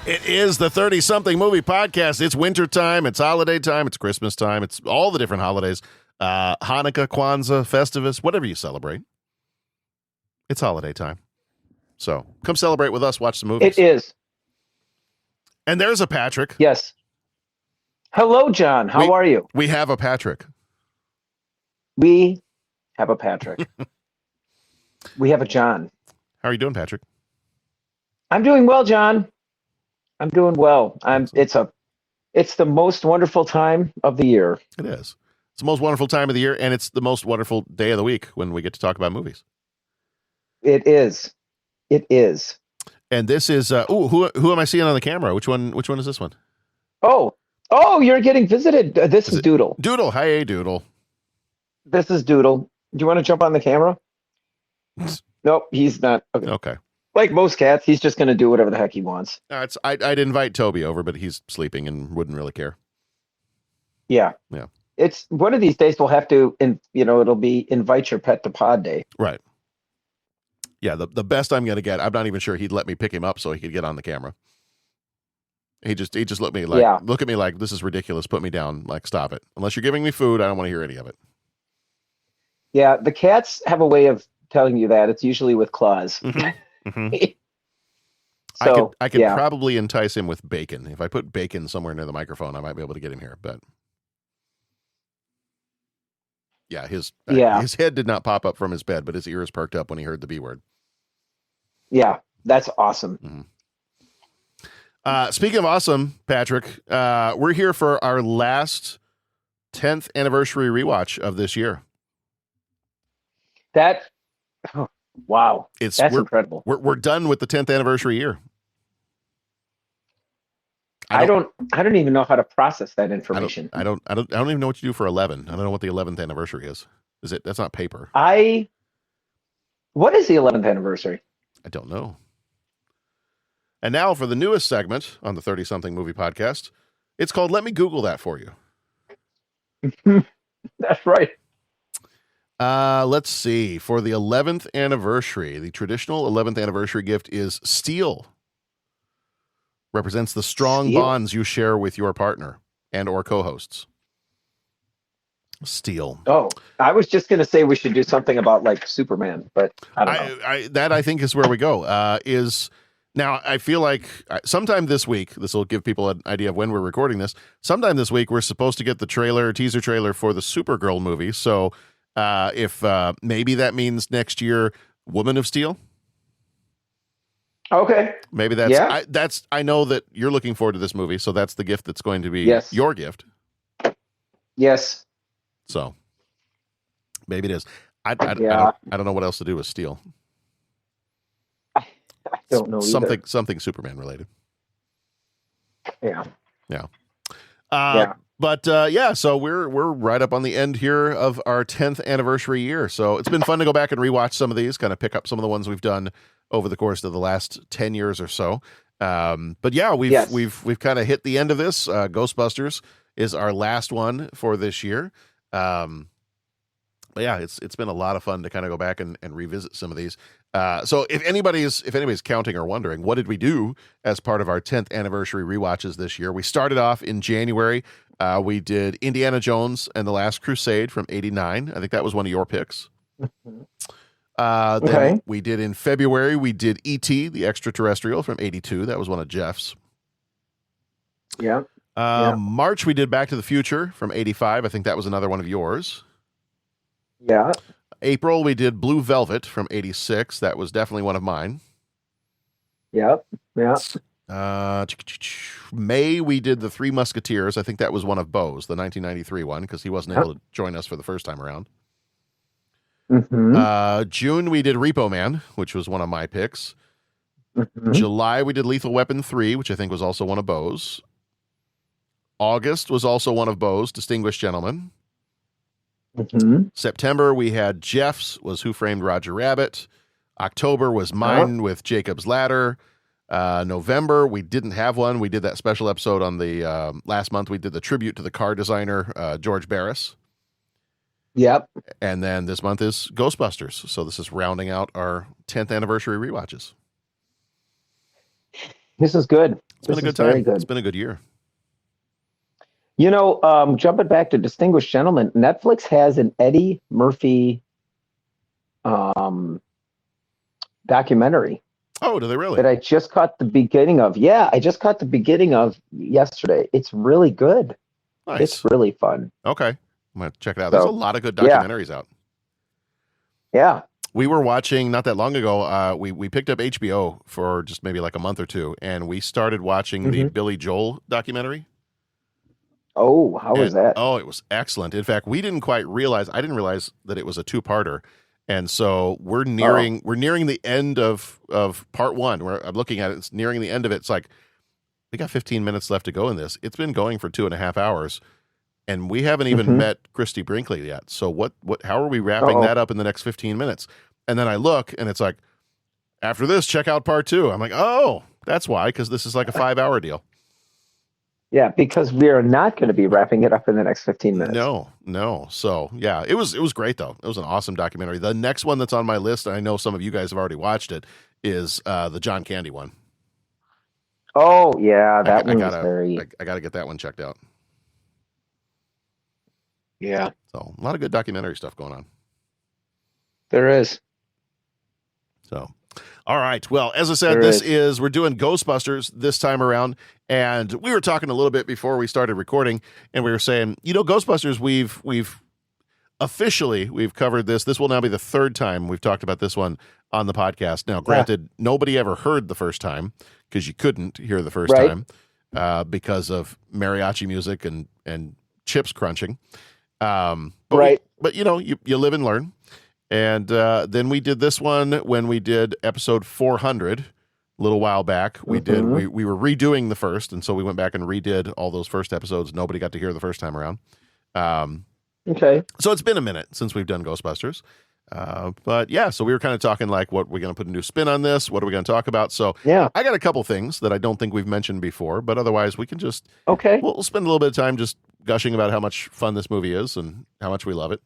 It is the 30-something movie podcast. It's winter time. It's holiday time. It's Christmas time. It's all the different holidays. Hanukkah, Kwanzaa, Festivus, whatever you celebrate. It's holiday time. So come celebrate with us. Watch some movies. It is. And there's a Patrick. Yes. Hello, John. How are you? We have a Patrick. We have a Patrick. We have a John. How are you doing, Patrick? I'm doing well, John. I'm doing well. It's the most wonderful time of the year. It is. It's the most wonderful time of the year, and it's the most wonderful day of the week when we get to talk about movies. It is. It is. And this is who am I seeing on the camera? Which one is this one? Oh, you're getting visited. This is Doodle. Doodle. Hey, Doodle. This is Doodle. Do you want to jump on the camera? Nope, he's not. Okay. Like most cats, he's just going to do whatever the heck he wants. I'd invite Toby over, but he's sleeping and wouldn't really care. Yeah. Yeah. It's one of these days we'll have to, it'll be invite your pet to pod day. Right. Yeah. The best I'm going to get, I'm not even sure he'd let me pick him up so he could get on the camera. He just look at me like, this is ridiculous. Put me down. Like, stop it. Unless you're giving me food, I don't want to hear any of it. Yeah. The cats have a way of telling you that. It's usually with claws. Mm-hmm. Mm-hmm. So, I could probably entice him with bacon. If I put bacon somewhere near the microphone, I might be able to get him here. But yeah, his head did not pop up from his bed, but his ears perked up when he heard the B word. Yeah, that's awesome. Mm-hmm. Speaking of awesome, Patrick, we're here for our last 10th anniversary rewatch of this year. Wow. That's incredible. We're done with the 10th anniversary year. I don't even know how to process that information. I don't even know what you do for 11. I don't know what the 11th anniversary is. That's not paper. What is the 11th anniversary? I don't know. And now for the newest segment on the 30-something movie podcast. It's called Let Me Google That For You. That's right. Let's see. For the 11th anniversary, the traditional 11th anniversary gift is steel. Represents the strong bonds you share with your partner and or co-hosts. Steel. Oh, I was just going to say we should do something about like Superman, but I don't know. That I think is where we go. Now I feel like sometime this week, this will give people an idea of when we're recording this. Sometime this week, we're supposed to get the teaser trailer for the Supergirl movie. So if maybe that means next year, Woman of Steel. Okay. Maybe that's I know that you're looking forward to this movie, so that's the gift that's going to be your gift. Yes. So maybe it is. I don't know what else to do with steel. I don't know either. Something Superman related. Yeah. But so we're right up on the end here of our 10th anniversary year. So it's been fun to go back and rewatch some of these, kind of pick up some of the ones we've done over the course of the last 10 years or so. But yeah, we've kind of hit the end of this. Ghostbusters is our last one for this year. But yeah, it's been a lot of fun to kind of go back and revisit some of these. So if anybody's counting or wondering, what did we do as part of our 10th anniversary rewatches this year? We started off in January. We did Indiana Jones and the Last Crusade from '89. I think that was one of your picks. Then we did in February, we did E.T., the Extraterrestrial from '82. That was one of Jeff's. Yeah. March, we did Back to the Future from '85. I think that was another one of yours. Yeah. April, we did Blue Velvet from '86. That was definitely one of mine. Yep. Yeah. May, we did The Three Musketeers. I think that was one of Bo's, the 1993 one, because he wasn't able to join us for the first time around. Mm-hmm. June, we did Repo Man, which was one of my picks. Mm-hmm. July, we did Lethal Weapon 3, which I think was also one of Bo's. August was also one of Bo's, Distinguished Gentleman. Mm-hmm. September, we had Jeff's, was Who Framed Roger Rabbit. October was mine with Jacob's Ladder. November, we didn't have one. We did that special episode on the last month. We did the tribute to the car designer, George Barris. Yep. And then this month is Ghostbusters. So this is rounding out our 10th anniversary rewatches. This is good. It's been a This good is very time. It's good. been a good year. Jumping back to Distinguished Gentlemen, Netflix has an Eddie Murphy um, documentary Oh, do they really? that I just caught the beginning of. Yeah, I just caught the beginning of yesterday. It's really good. It's Nice. really fun. Okay. I'm going to check it out. There's a So, lot of good yeah, documentaries out. yeah. We were watching not that long ago. We picked up HBO for just maybe like a month or two, and we started watching the hmm Billy Joel documentary. Oh, how was And that? oh, it was excellent. In fact, we didn't quite realize. I didn't realize that it was a two-parter, and so we're Oh, nearing the end of part one. Where I'm looking at it, it's nearing the end of it. It's like we got 15 minutes left to go in this. It's been going for 2.5 hours, and we haven't even hmm met Christy Brinkley yet. So how are we wrapping Oh, that up in the next 15 minutes? And then I look, and it's like after this, check out part two. I'm like, oh, that's why, because this is like a 5 hour deal. yeah. Because we are not going to be wrapping it up in the next 15 minutes. No. So yeah, it was great though. It was an awesome documentary. The next one that's on my list, and I know some of you guys have already watched it, is the John Candy one. Oh, yeah. I, That I one was gotta very. I gotta get that one checked out. Yeah, So a lot of good documentary stuff going on. there is. So, all right. Well, as I said, There is. we're doing Ghostbusters this time around, and we were talking a little bit before we started recording, and we were saying, Ghostbusters, we've officially we've covered this. This will now be the third time we've talked about this one on the podcast. Now, Yeah. granted, nobody ever heard the first time because you couldn't hear the first Right. time because of mariachi music and chips crunching. But Right. you live and learn. And then we did this one when we did episode 400 a little while back. We were redoing the first, and so we went back and redid all those first episodes. Nobody got to hear the first time around. Okay. So it's been a minute since we've done Ghostbusters. But yeah, so we were kind of talking like, what we're going to put a new spin on this? What are we going to talk about? So Yeah. I got a couple things that I don't think we've mentioned before, but otherwise we can just, Okay. we'll spend a little bit of time just gushing about how much fun this movie is and how much we love it.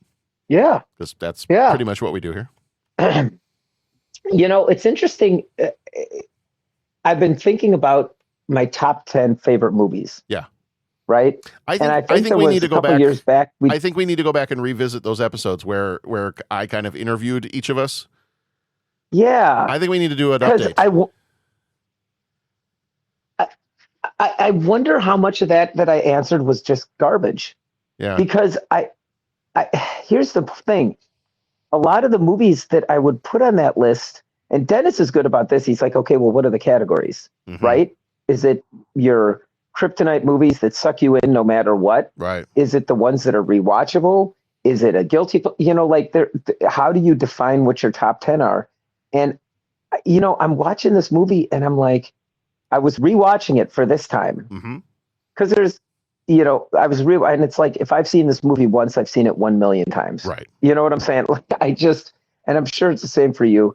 Yeah. Because that's Yeah. pretty much what we do here. It's interesting. I've been thinking about my top 10 favorite movies. Yeah. Right. I think think we need to go back. Years back. I think we need to go back and revisit those episodes where I kind of interviewed each of us. Yeah. I think we need to do an Because update. I wonder how much of that I answered was just garbage. Yeah. Because here's the thing. A lot of the movies that I would put on that list, and Dennis is good about this. He's like, okay, well, what are the categories? Mhm. Right? Is it your kryptonite movies that suck you in no matter what? Right. Is it the ones that are rewatchable? Is it a guilty, how do you define what your top 10 are? And, I'm watching this movie and I'm like, I was rewatching it for this time. Mm-hmm. Because there's, and it's like, if I've seen this movie once, I've seen it 1 million times. Right. You know what I'm saying? Like and I'm sure it's the same for you.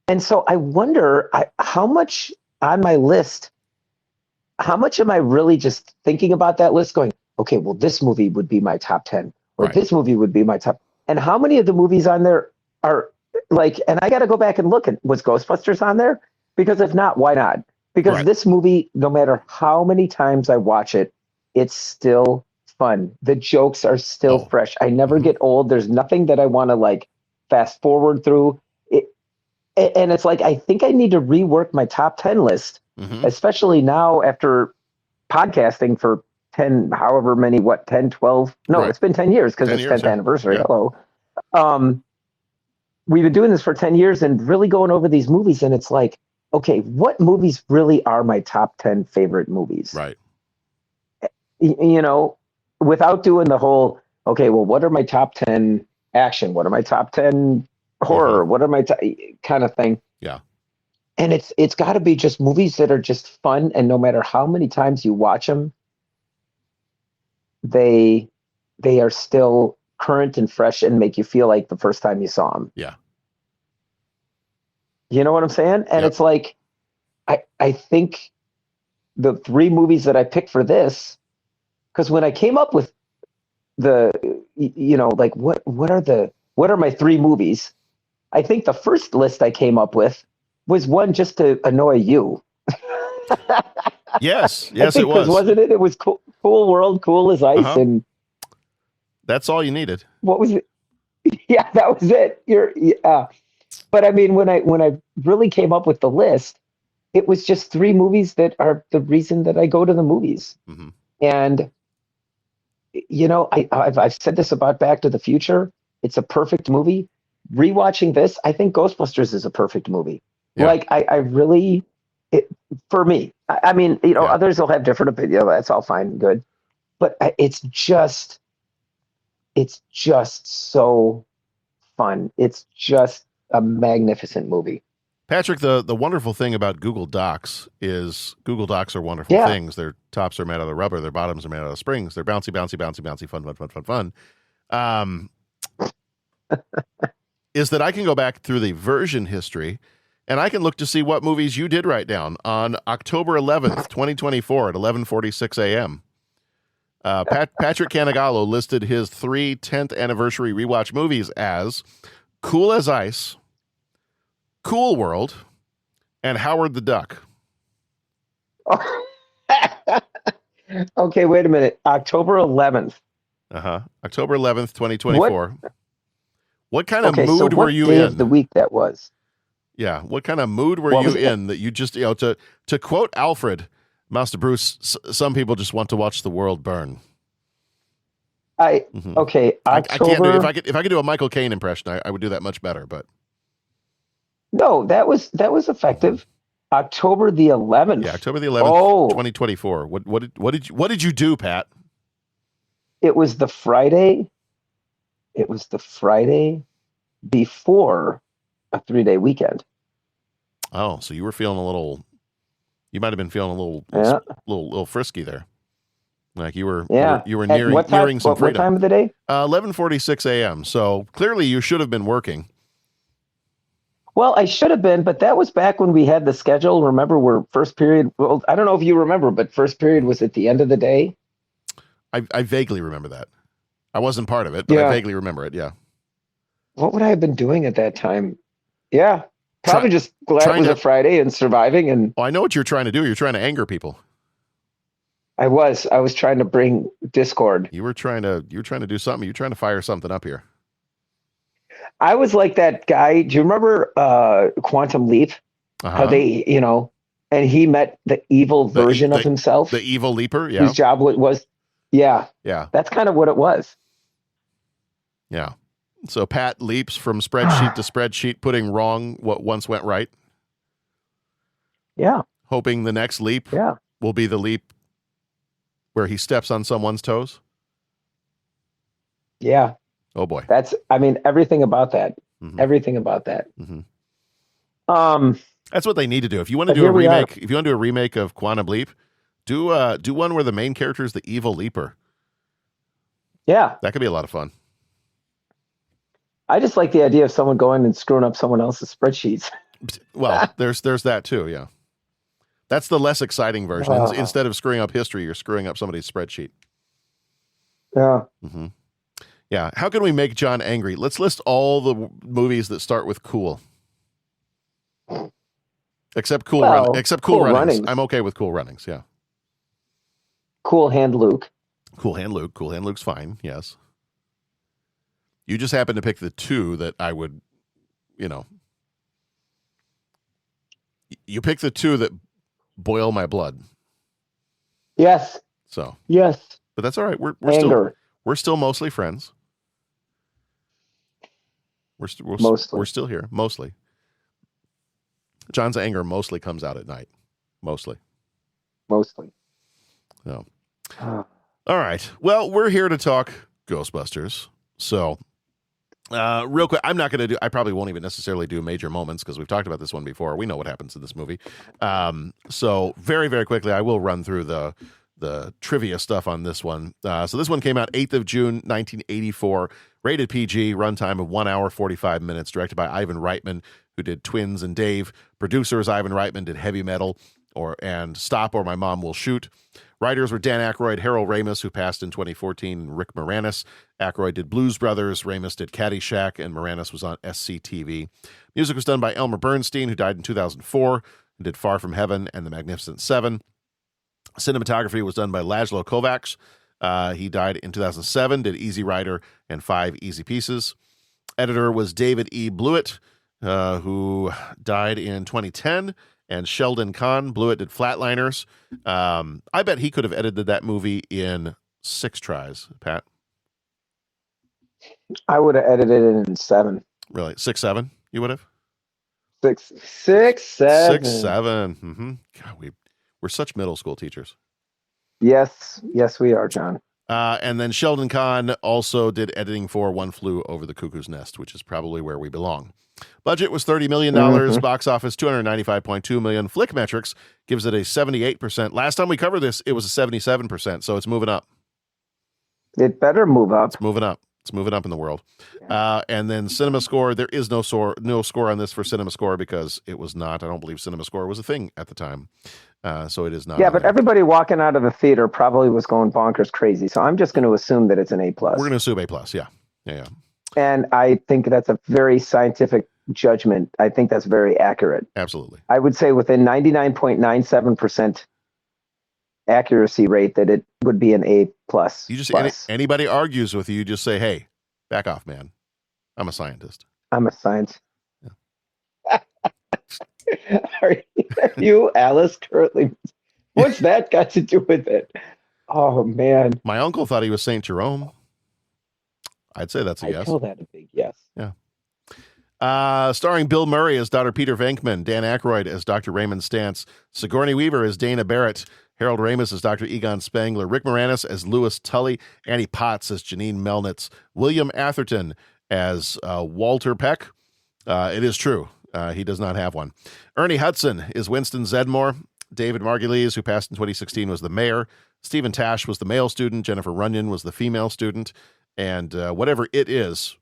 And so I wonder how much on my list, how much am I really just thinking about that list going, okay, well, this movie would be my top 10 or Right. this movie would be my top. And how many of the movies on there are like, and I got to go back and look at, was Ghostbusters on there? Because if not, why not? Because Right. this movie, no matter how many times I watch it, it's still fun. The jokes are still fresh. I never Mhm. get old. There's nothing that I want to like fast forward through it. And it's like, I think I need to rework my top 10 list, Mhm. especially now after podcasting for 10, however many, 10, 12. No, Right. it's been 10 years because 10 it's years, 10th yeah. anniversary. Yeah. Hello. We've been doing this for 10 years and really going over these movies. And it's like, okay, what movies really are my top 10 favorite movies? Right. Without doing the whole, okay, well, what are my top 10 action? What are my top 10 horror? What are my kind of thing? Yeah. And it's got to be just movies that are just fun. And no matter how many times you watch them, they are still current and fresh and make you feel like the first time you saw them. Yeah. You know what I'm saying? And Yep. it's like, I think the 3 movies that I picked for this, because when I came up with like what are my 3 movies? I think the first list I came up with was one just to annoy you. Yes, I yes, it think because was. wasn't it? It was cool world, cool as ice, Uh-huh. and That's all you needed. what was it? Yeah, that was it. Yeah. But I mean, when I really came up with the list, it was just three movies that are the reason that I go to the movies. Hmm. And I've said this about Back to the Future. It's a perfect movie. Rewatching this, I think Ghostbusters is a perfect movie. Yeah, Like I really, it for me. I mean, yeah. others will have different opinions. That's all fine and good. But it's just so fun. It's just a magnificent movie. Patrick, the wonderful thing about Google Docs is Google Docs are wonderful Yeah. things. Their tops are made out of rubber, their bottoms are made out of springs. They're bouncy, bouncy, bouncy, bouncy, fun, fun, fun, fun, fun. Um, is that I can go back through the version history and I can look to see what movies you did write down on October 11th, 2024 at 11:46 a.m. Patrick Canigallo listed his 10th anniversary rewatch movies as Cool as Ice, Cool World, and Howard the Duck. Okay, wait a minute. October 11th. October 11th, 2024. What kind of Okay, so mood were what you day in? of the week that was? Yeah, what kind of mood were What you was it? in that you just, to quote Alfred, Master Bruce, some people just want to watch the world burn. Mhm. Okay, I can't do October. if I could do a Michael Caine impression, I would do that much better. But No, that was effective. October the 11th. yeah, October the 11th, Oh, 2024. What did you do, Pat? it was the Friday. It was the Friday before a 3-day weekend. Oh, so you were feeling a little. You might have been feeling a little, Yeah, little frisky there. Like you were, yeah. you were At what time? nearing some What freedom. time of the day? 11:46 a.m. So clearly you should have been working. Well, I should have been, but that was back when we had the schedule. Remember, where first period. Well, I don't know if you remember, but first period was at the end of the day. I vaguely remember that. I wasn't part of it, but I Yeah. vaguely remember it. Yeah. What would I have been doing at that time? Yeah, Try- probably just glad it trying was to- a Friday and surviving. And Oh, I know what you're trying to do. You're trying to anger people. I was trying to bring discord. You were trying to do something. You're trying to fire something up here. I was like that guy. Do you remember Quantum Leap? How they, and he met the evil version of himself, The evil leaper. Yeah. whose job was, yeah, Yeah. that's kind of what it was. Yeah. So Pat leaps from spreadsheet to spreadsheet, putting wrong what once went right, Yeah, hoping the next leap yeah, will be the leap where he steps on someone's toes. yeah. Oh boy. I mean, everything about that. Mhm. Everything about that. Mhm. Um, That's what they need to do. If you want to But do a here we are. remake, if you want to do a remake of Quantum Leap, do one where the main character is the evil leaper. yeah. That could be a lot of fun. I just like the idea of someone going and screwing up someone else's spreadsheets. Well, there's that too. Yeah, that's the less exciting version. Oh. Instead of screwing up history, you're screwing up somebody's spreadsheet. Yeah. Hmm. Yeah. How can we make John angry? Let's list all the movies that start with cool. Except Cool Cool Runnings. Runnings. I'm okay with Cool Runnings. Yeah. Cool Hand Luke. Cool Hand Luke. Cool Hand Luke's fine. Yes. You just happen to pick the two that I would, you pick the two that boil my blood. Yes. So, Yes. but that's all right. We're Anger. still mostly friends. We're Mostly. still here mostly. John's anger mostly comes out at night. Mostly. Mostly. No. Oh. All right. Well, we're here to talk Ghostbusters. So, real quick, I probably won't even necessarily do major moments because we've talked about this one before. We know what happens in this movie. So very, very quickly, I will run through the trivia stuff on this one. So this one came out 8th of June, 1984, rated PG, runtime of 1 hour, 45 minutes, directed by Ivan Reitman, who did Twins and Dave. Producers, Ivan Reitman did Heavy Metal and Stop or My Mom Will Shoot. Writers were Dan Aykroyd, Harold Ramis, who passed in 2014, and Rick Moranis. Aykroyd did Blues Brothers, Ramis did Caddyshack, and Moranis was on SCTV. Music was done by Elmer Bernstein, who died in 2004, and did Far From Heaven and The Magnificent Seven. Cinematography was done by Laszlo Kovacs. He died in 2007, did Easy Rider and 5 Easy Pieces. Editor was David E. Blewett, who died in 2010, and Sheldon Kahn. Blewett did Flatliners. I bet he could have edited that movie in 6 tries, Pat. I would have edited it in 7. Really? 6, 7? You would have? 6, 6, 7. 6, 7. Mm-hmm. God, we're such middle school teachers. Yes, we are, John. And then Sheldon Kahn also did editing for One Flew Over the Cuckoo's Nest, which is probably where we belong. Budget was $30 million. Box office, $295.2 million. Flick Metrics gives it a 78%. Last time we covered this, it was a 77%, so it's moving up. It better move up. It's moving up. It's moving up in the world. And then Cinema Score, there is no score on this for Cinema Score because it was not, I don't believe Cinema Score was a thing at the time. So it is not. Yeah, but everybody walking out of the theater probably was going bonkers crazy. So I'm just going to assume that it's an A+. We're going to assume A+, yeah. And I think that's a very scientific judgment. I think that's very accurate. Absolutely. I would say within 99.97% accuracy rate that it would be an A+. You just anybody argues with you, just say, "Hey, back off, man. I'm a scientist." I'm a scientist. Yeah. Are you Alice currently? What's that got to do with it? Oh man. My uncle thought he was Saint Jerome. I'd say that's a yes. I call that a big yes. Yeah. Starring Bill Murray as Dr. Peter Venkman, Dan Aykroyd as Dr. Raymond Stantz, Sigourney Weaver as Dana Barrett, Harold Ramis as Dr. Egon Spangler, Rick Moranis as Louis Tully, Annie Potts as Janine Melnitz, William Atherton as Walter Peck. It is true. He does not have one. Ernie Hudson is Winston Zedmore. David Margulies, who passed in 2016, was the mayor. Stephen Tash was the male student. Jennifer Runyon was the female student. And whatever it is,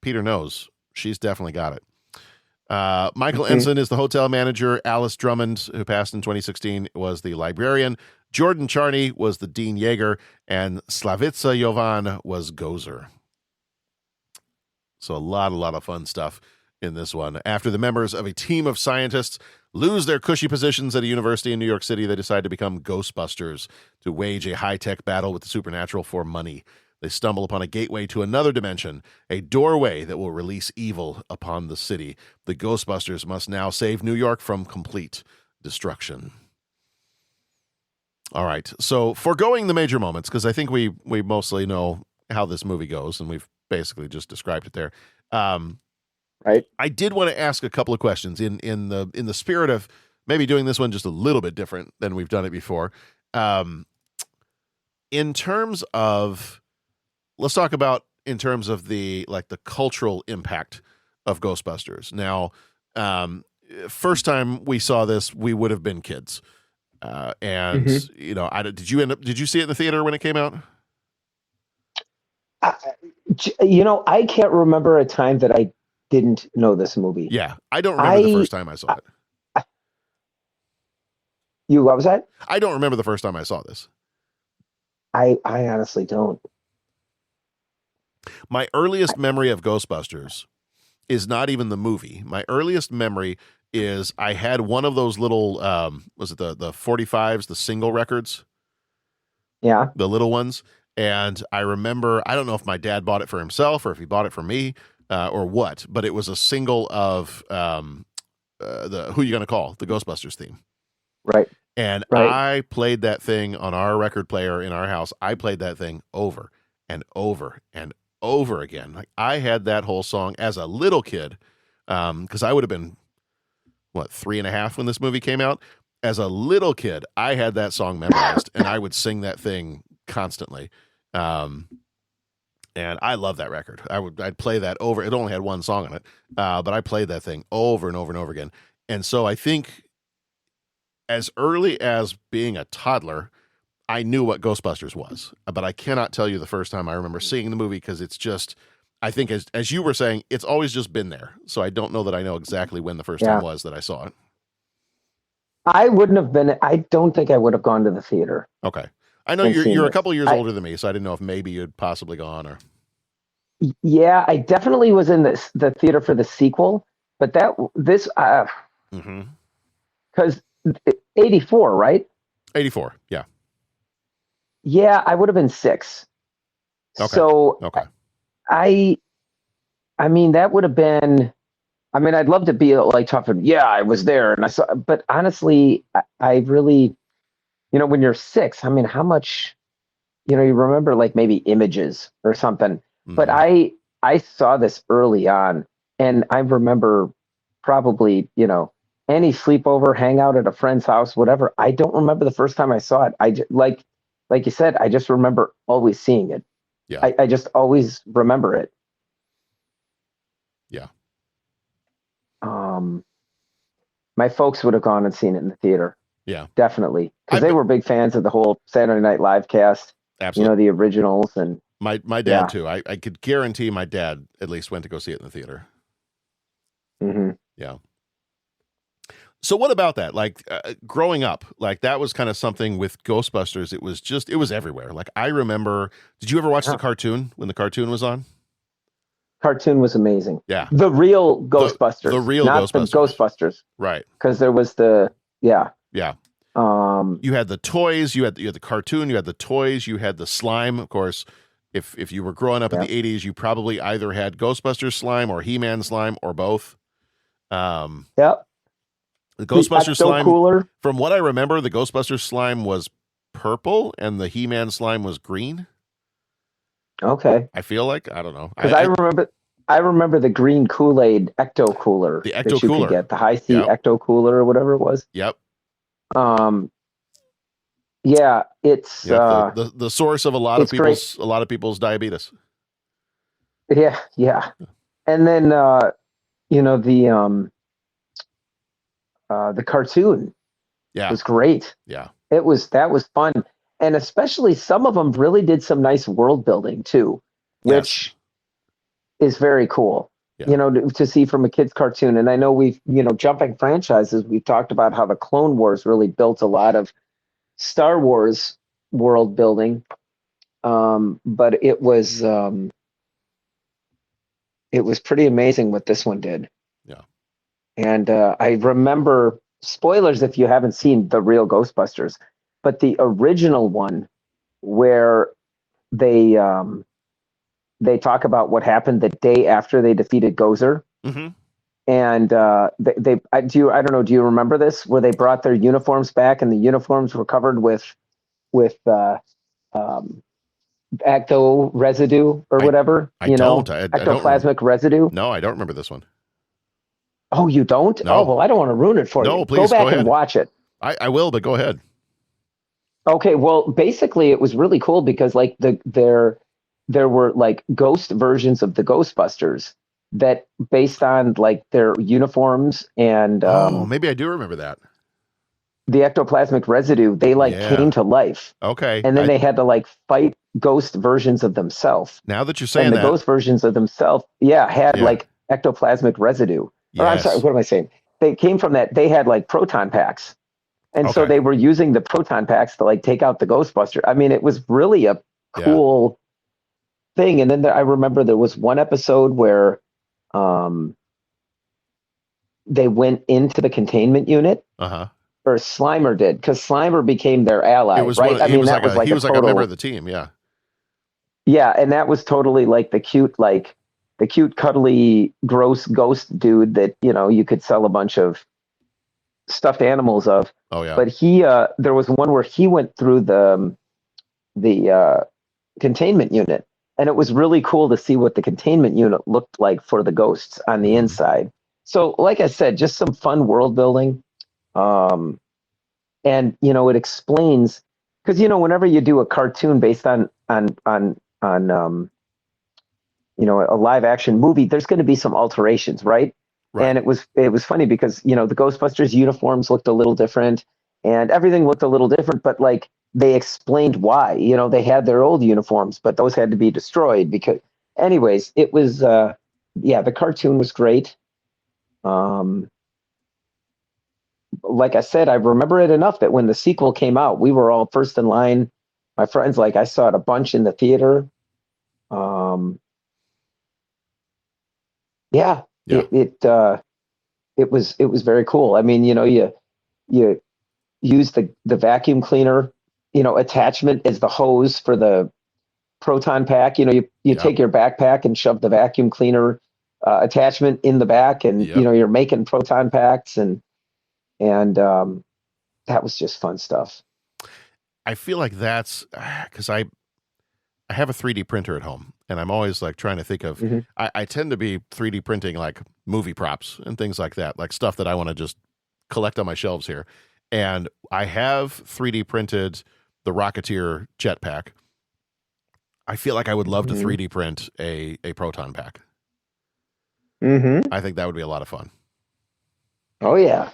Peter knows. She's definitely got it. Michael Ensign is the hotel manager. Alice Drummond, who passed in 2016, was the librarian. Jordan Charney was the Dean Yeager. And Slavica Jovan was Gozer. So a lot of fun stuff in this one. After the members of a team of scientists lose their cushy positions at a university in New York City, they decide to become Ghostbusters to wage a high-tech battle with the supernatural for money. They stumble upon a gateway to another dimension, a doorway that will release evil upon the city. The Ghostbusters must now save New York from complete destruction. All right, so foregoing the major moments, because I think we mostly know how this movie goes, and we've basically just described it there. Right. I did want to ask a couple of questions in the spirit of maybe doing this one just a little bit different than we've done it before. In terms of, let's talk about in terms of the cultural impact of Ghostbusters. Now, first time we saw this, we would have been kids, and did you see it in the theater when it came out? I can't remember a time that I didn't know this movie. Yeah, I don't remember the first time I saw it. What was that? I don't remember the first time I saw this. I honestly don't. My earliest memory of Ghostbusters is not even the movie. My earliest memory is I had one of those little, was it the 45s, the single records? Yeah. The little ones. And I remember, I don't know if my dad bought it for himself or if he bought it for me or what, but it was a single of the Who You Gonna Call, the Ghostbusters theme. Right. And I played that thing on our record player in our house. I played that thing over and over and over again. Like I had that whole song as a little kid, because I would have been, 3.5 when this movie came out. As a little kid, I had that song memorized, and I would sing that thing constantly. And I love that record. I'd play that over. It only had one song on it, but I played that thing over and over and over again. And so I think as early as being a toddler, I knew what Ghostbusters was, but I cannot tell you the first time I remember seeing the movie because it's just, I think as you were saying, it's always just been there. So I don't know that I know exactly when the first time was that I saw it. I don't think I would have gone to the theater. Okay. I know you're a couple years older than me, so I didn't know if maybe you'd possibly gone or. Yeah, I definitely was in the theater for the sequel, but because 84, right? 84. Yeah. Yeah, I would have been 6. Okay. So Okay. I I mean that would have been. I mean, I'd love to be like talking. Yeah, I was there and I saw. But honestly, I really, when you're 6, I mean, how much, you remember like maybe images or something. But Hmm. I saw this early on, and I remember probably, any sleepover, hangout at a friend's house, whatever. I don't remember the first time I saw it. Like you said, I just remember always seeing it. Yeah. I just always remember it. Yeah. Um, my folks would have gone and seen it in the theater, Yeah. definitely, I because they bet were big fans of the whole Saturday Night Live cast, absolutely. the originals, and My dad yeah. too. I could guarantee my dad at least went to go see it in the theater. Hmm. Yeah. So what about that? Like growing up, like that was kind of something with Ghostbusters. It was everywhere. Like I remember, did you ever watch the Yeah. cartoon when the cartoon was on? Cartoon was amazing. Yeah. The real The Ghostbusters, real not the Ghostbusters. Ghostbusters, Right. because there was yeah. Yeah. Um, You had the toys, you had the cartoon, you had the toys, you had the slime. Of course, if you were growing up in yeah. the 80s, you probably either had Ghostbusters slime or He-Man slime or both. Um, Yep. the The Ghostbusters Ecto slime, Cooler. from what I remember, the Ghostbusters slime was purple and the He-Man slime was green. Okay. I feel like I don't know. Because I remember the green Kool-Aid Ecto Cooler The Ecto that you could Cooler. get, the high C Yep. Ecto Cooler or whatever it was. Yep. Um, yeah, it's Yep. The source of it's great. a lot of people's diabetes. Yeah, yeah. And then you know the cartoon Yeah. was great. Yeah. That was fun, and especially some of them really did some nice world building too, Yes. which is very cool. Yeah. To see from a kid's cartoon. And I know we've, jumping franchises, we've talked about how the Clone Wars really built a lot of Star Wars world building. But it was pretty amazing what this one did. Yeah. And I remember, spoilers if you haven't seen the real Ghostbusters, but the original one where they they talk about what happened the day after they defeated Gozer. Hmm. And I don't know, do you remember this, where they brought their uniforms back and the uniforms were covered with um, ecto residue or I whatever, I don't. I don't ectoplasmic residue. No, I don't remember this one. Oh, you don't? Oh, No. well, I don't want to ruin it for No, you. Go please go back and ahead. watch it. I will, but go ahead. Okay, well, basically it was really cool because like there were like ghost versions of the Ghostbusters that, based on like their uniforms and Oh, maybe I do remember that. the ectoplasmic residue, they like came Yeah. to life, Okay. and then they had to like fight ghost versions of themselves. Now that you're And saying the that, ghost versions of themselves, yeah, had yeah. like ectoplasmic residue. Or I'm sorry, Yes. what am I saying? They came from that. They had like proton packs, and so Okay. they were using the proton packs to like take out the Ghostbuster. I mean, it was really a Yeah. cool thing. And then I remember there was one episode where um, they went into the containment unit, Uh-huh. or Slimer did, because Slimer became their It ally, was right? I he mean, was that like was a like he a was like a member of total, the team, yeah. yeah, and that was totally like the cute, cuddly, gross ghost dude that you could sell a bunch of stuffed animals of. Oh yeah. But there was one where he went through the containment unit, and it was really cool to see what the containment unit looked like for the ghosts on the Hmm. inside. So, like I said, just some fun world building. Um, and it explains, because whenever you do a cartoon based on a live action movie, there's going to be some alterations, right? Right. And it was funny because the Ghostbusters uniforms looked a little different, and everything looked a little different, but like they explained why. They had their old uniforms, but those had to be destroyed because, anyways, it was yeah, the cartoon was great. Um, like I said, I remember it enough that when the sequel came out, we were all first in line. My friends, like, I saw it a bunch in the theater. Um, yeah, Yeah. it was very cool. I mean, you use the vacuum cleaner, attachment as the hose for the proton pack. You take your backpack and shove the vacuum cleaner attachment in the back, and you're making proton packs, and that was just fun stuff. I feel like that's because I have a 3D printer at home, and I'm always like trying to think of. I tend to be 3D printing like movie props and things like that, like stuff that I want to just collect on my shelves here. And I have 3D printed the Rocketeer jetpack. I feel like I would love to 3D print a proton pack. I think that would be a lot of fun. Oh yeah.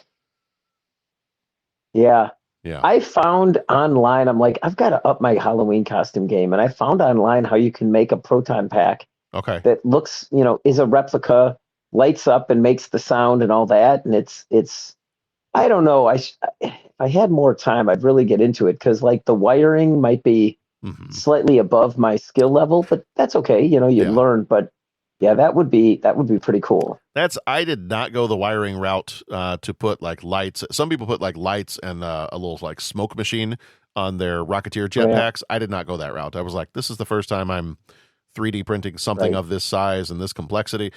Yeah. Yeah. I found online, I'm like, I've got to up my Halloween costume game. And I found online how you can make a proton pack that looks, is a replica, lights up and makes the sound and all that. And it's, I don't know. If I had more time, I'd really get into it, because like the wiring might be slightly above my skill level, but that's okay. You learn, but yeah, that would be pretty cool. I did not go the wiring route to put like lights. Some people put like lights and a little like smoke machine on their Rocketeer jetpacks. I did not go that route. I was like, this is the first time I'm 3D printing something of this size and this complexity.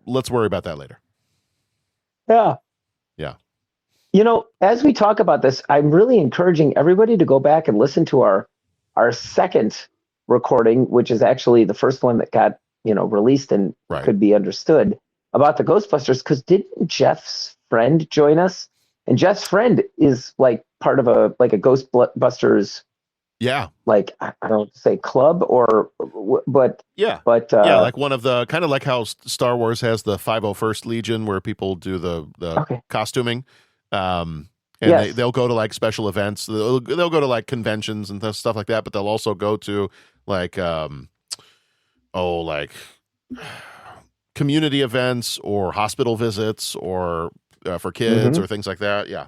Let's worry about that later. Yeah. Yeah. As we talk about this, I'm really encouraging everybody to go back and listen to our second recording, which is actually the first one that got released and could be understood, about the Ghostbusters, because didn't Jeff's friend join us? And Jeff's friend is like part of a Ghostbusters. Yeah. Like, I don't say club but like one of the, kind of like how Star Wars has the 501st Legion where people do the costuming. And they'll go to like special events. They'll go to like conventions and stuff like that, but they'll also go to like, like community events or hospital visits or for kids or things like that. Yeah.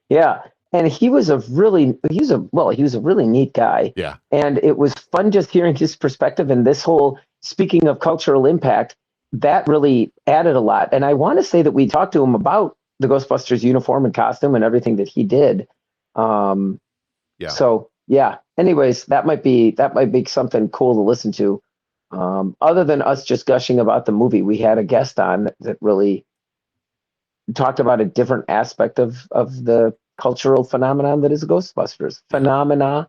Yeah. And he was a really neat guy. Yeah. And it was fun just hearing his perspective, and this whole, speaking of cultural impact, that really added a lot. And I want to say that we talked to him about the Ghostbusters uniform and costume and everything that he did. So yeah. Anyways, that might be something cool to listen to. Other than us just gushing about the movie, we had a guest on that really talked about a different aspect of the cultural phenomenon that is Ghostbusters. Phenomenon.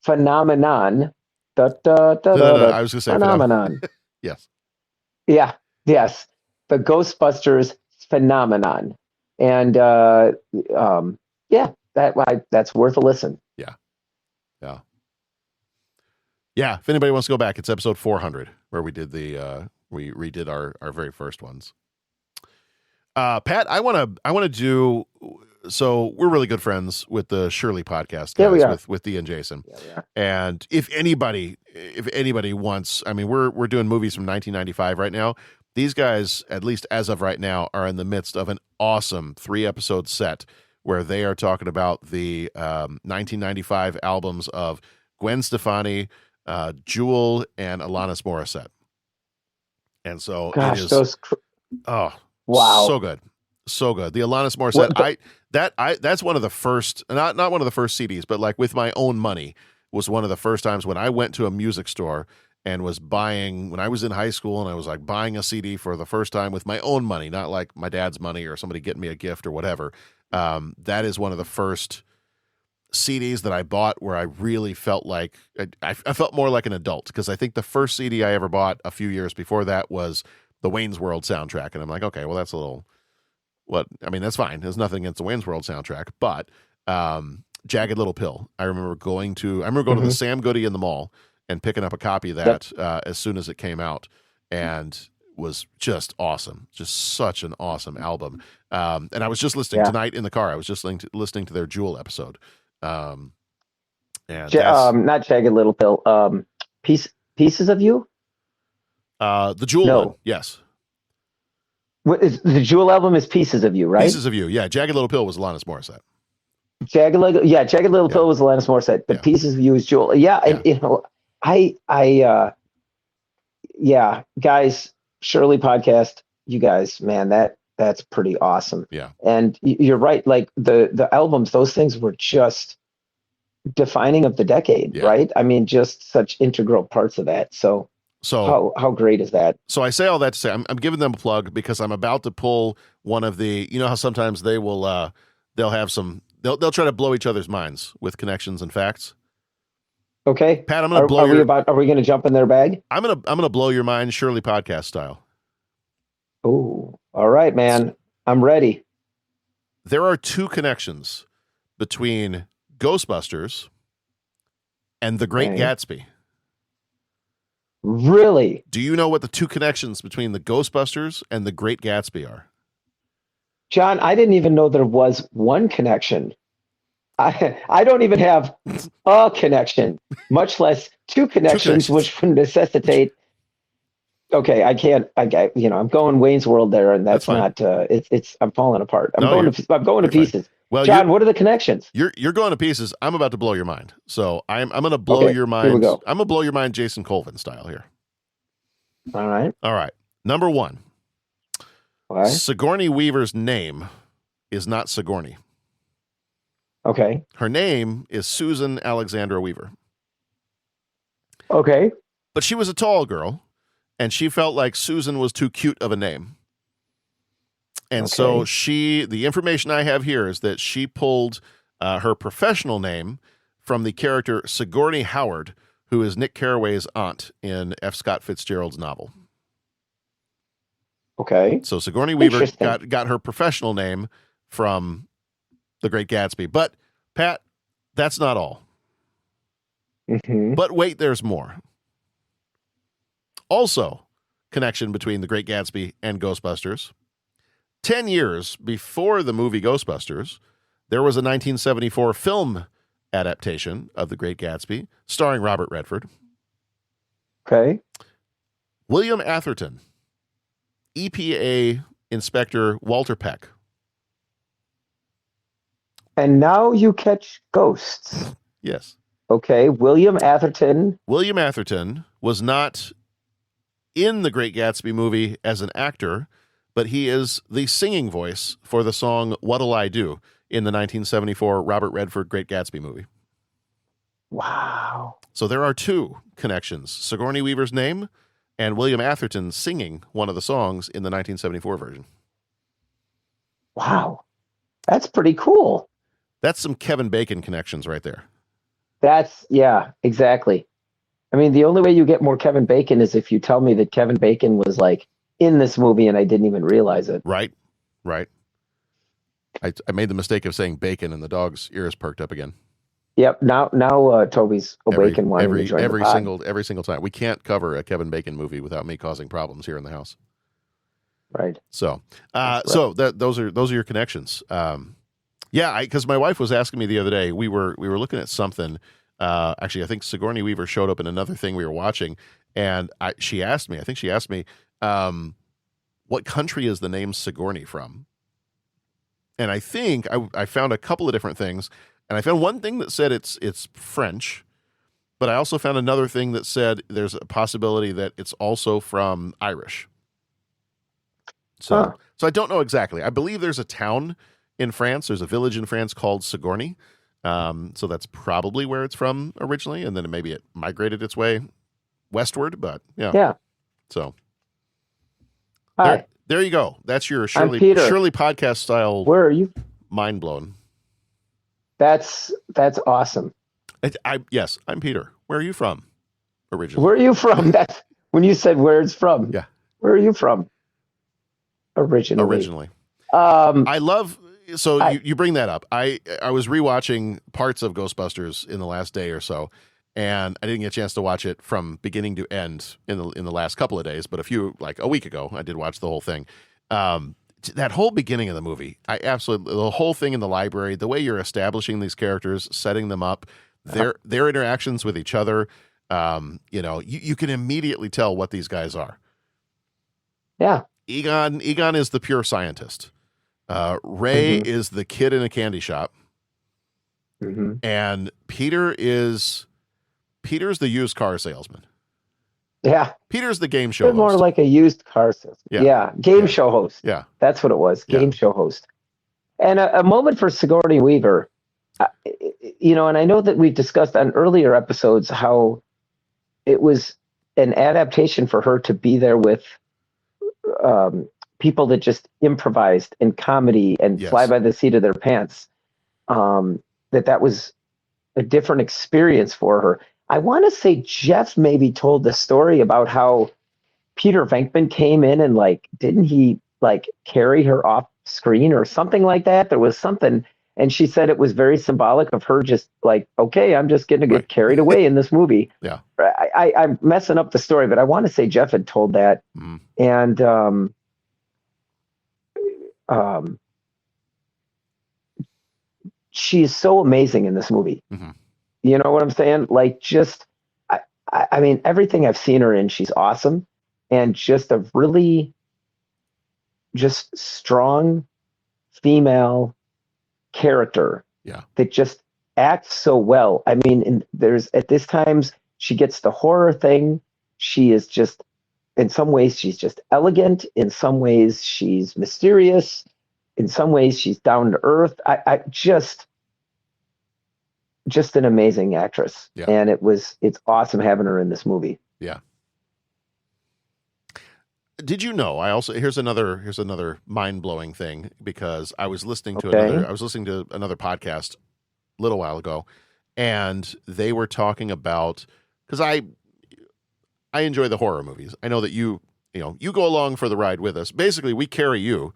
I was going to say phenomenon. Yes. Yeah. Yes. The Ghostbusters phenomenon. And that's worth a listen. Yeah. If anybody wants to go back, it's episode 400 where we did we redid our very first ones. Pat, I want to do. So we're really good friends with the Shirley podcast guys, with Dee and Jason. Yeah. And if anybody wants, I mean, we're doing movies from 1995 right now. These guys, at least as of right now, are in the midst of an awesome 3-episode set where they are talking about the 1995 albums of Gwen Stefani, Jewel, and Alanis Morissette. And so gosh, it is. Wow. So good. The Alanis Morissette, that's one of the first, not one of the first CDs, but like with my own money was one of the first times when I went to a music store and was buying, when I was in high school, and I was like buying a CD for the first time with my own money, not like my dad's money or somebody getting me a gift or whatever. That is one of the first CDs that I bought where I really felt like, I felt more like an adult, because I think the first CD I ever bought a few years before that was the Wayne's World soundtrack. And I'm like, okay, well, that's a little, that's fine. There's nothing against the Wayne's World soundtrack, but Jagged Little Pill. I remember going to the Sam Goody in the mall and picking up a copy of that as soon as it came out, and was just awesome. Just such an awesome album. And I was just listening tonight in the car. I was just listening to their Jewel episode. And not Jagged Little Pill. Pieces of You. The Jewel one, yes. What is the Jewel album? Is Pieces of You, right? Pieces of You, yeah. Jagged Little Pill was Alanis Morissette. Jagged Little Pill was Alanis Morissette, but Pieces of You is Jewel. Yeah, and guys, Shirley podcast, you guys, man, that's pretty awesome. Yeah. And you're right. Like the albums, those things were just defining of the decade, Yeah. right? I mean, just such integral parts of that. So So how great is that? So I say all that to say I'm giving them a plug because I'm about to pull one of the, you know how sometimes they will they'll have some they'll try to blow each other's minds with connections and facts. Okay. Pat, I'm gonna blow are we gonna jump in their bag? I'm gonna blow your mind Shirley podcast style. Oh, all right, man. I'm ready. There are two connections between Ghostbusters and The Great Okay. Gatsby. Really? Do you know what the two connections between the Ghostbusters and The Great Gatsby are? John, I didn't even know there was one connection. I don't even have a connection, much less two connections, which would necessitate. Okay, I can't. I'm going Wayne's World there, and that's fine. not. It's. I'm falling apart. I'm going to fine. pieces. Well, John, what are the connections? You're going to pieces. I'm about to blow your mind. So I'm going to blow your mind. Here we go. I'm going to blow your mind, Jason Colvin style here. All right. Number one. Why? Sigourney Weaver's name is not Sigourney. Okay. Her name is Susan Alexandra Weaver. Okay. But she was a tall girl, and she felt like Susan was too cute of a name. And so the information I have here is that she pulled her professional name from the character Sigourney Howard, who is Nick Carraway's aunt in F. Scott Fitzgerald's novel. Okay. So Sigourney Weaver got her professional name from The Great Gatsby. But, Pat, that's not all. Mm-hmm. But wait, there's more. Also, connection between The Great Gatsby and Ghostbusters. 10 years before the movie Ghostbusters, there was a 1974 film adaptation of The Great Gatsby starring Robert Redford. Okay. William Atherton, EPA Inspector Walter Peck. And now you catch ghosts. Yes. Okay. William Atherton. William Atherton was not in The Great Gatsby movie as an actor, but he is the singing voice for the song What'll I Do in the 1974 Robert Redford Great Gatsby movie. Wow. So there are two connections, Sigourney Weaver's name and William Atherton singing one of the songs in the 1974 version. Wow. That's pretty cool. That's some Kevin Bacon connections right there. Yeah, exactly. I mean, the only way you get more Kevin Bacon is if you tell me that Kevin Bacon was like in this movie and I didn't even realize it. Right. I made the mistake of saying bacon and the dog's ears perked up again. Yep. Now, Toby's awakened wanting to join the pod. every single time. We can't cover a Kevin Bacon movie without me causing problems here in the house. Right. So, those are your connections. Because my wife was asking me the other day. We were looking at something. Actually, I think Sigourney Weaver showed up in another thing we were watching, and she asked me. What country is the name Sigourney from? And I think I found a couple of different things, and I found one thing that said it's French, but I also found another thing that said there's a possibility that it's also from Irish. So I don't know exactly. I believe there's a town in France. There's a village in France called Sigourney. So that's probably where it's from originally, and then maybe it migrated its way westward. But yeah. So there you go. That's your Shirley podcast style. Where are you? Mind blown. That's awesome. Yes, I'm Peter. Where are you from originally? Where are you from? That's when you said where it's from. Yeah. Where are you from? Originally. I love. So you bring that up. I was rewatching parts of Ghostbusters in the last day or so, and I didn't get a chance to watch it from beginning to end in the last couple of days. But a week ago, I did watch the whole thing. That whole beginning of the movie, the whole thing in the library, the way you're establishing these characters, setting them up, their interactions with each other, you can immediately tell what these guys are. Yeah. Egon is the pure scientist. Ray is the kid in a candy shop. And Peter's the used car salesman. Yeah. Peter's the game show They're more host. like a used car salesman. Yeah. Yeah. Game Yeah. show host. Yeah. That's what it was. Yeah. Game show host. And a moment for Sigourney Weaver. And I know that we've discussed on earlier episodes how it was an adaptation for her to be there with people that just improvised and comedy and Yes. fly by the seat of their pants. That was a different experience for her. I want to say Jeff maybe told the story about how Peter Venkman came in and didn't he carry her off screen or something like that? There was something, and she said it was very symbolic of her just okay, I'm just going to get carried away in this movie. Yeah. I'm messing up the story, but I want to say Jeff had told that. Mm. And she is so amazing in this movie. Mm-hmm. You know what I'm saying? I mean, everything I've seen her in, she's awesome. And just a really just strong female character that just acts so well. I mean, at this times she gets the horror thing. She is just, in some ways, she's just elegant. In some ways, she's mysterious. In some ways, she's down to earth. I just an amazing actress. Yeah. And it's awesome having her in this movie. Yeah. Did you know? Here's another mind-blowing thing, because I was listening to another podcast a little while ago, and they were talking about, because I enjoy the horror movies. I know that you go along for the ride with us. Basically, we carry you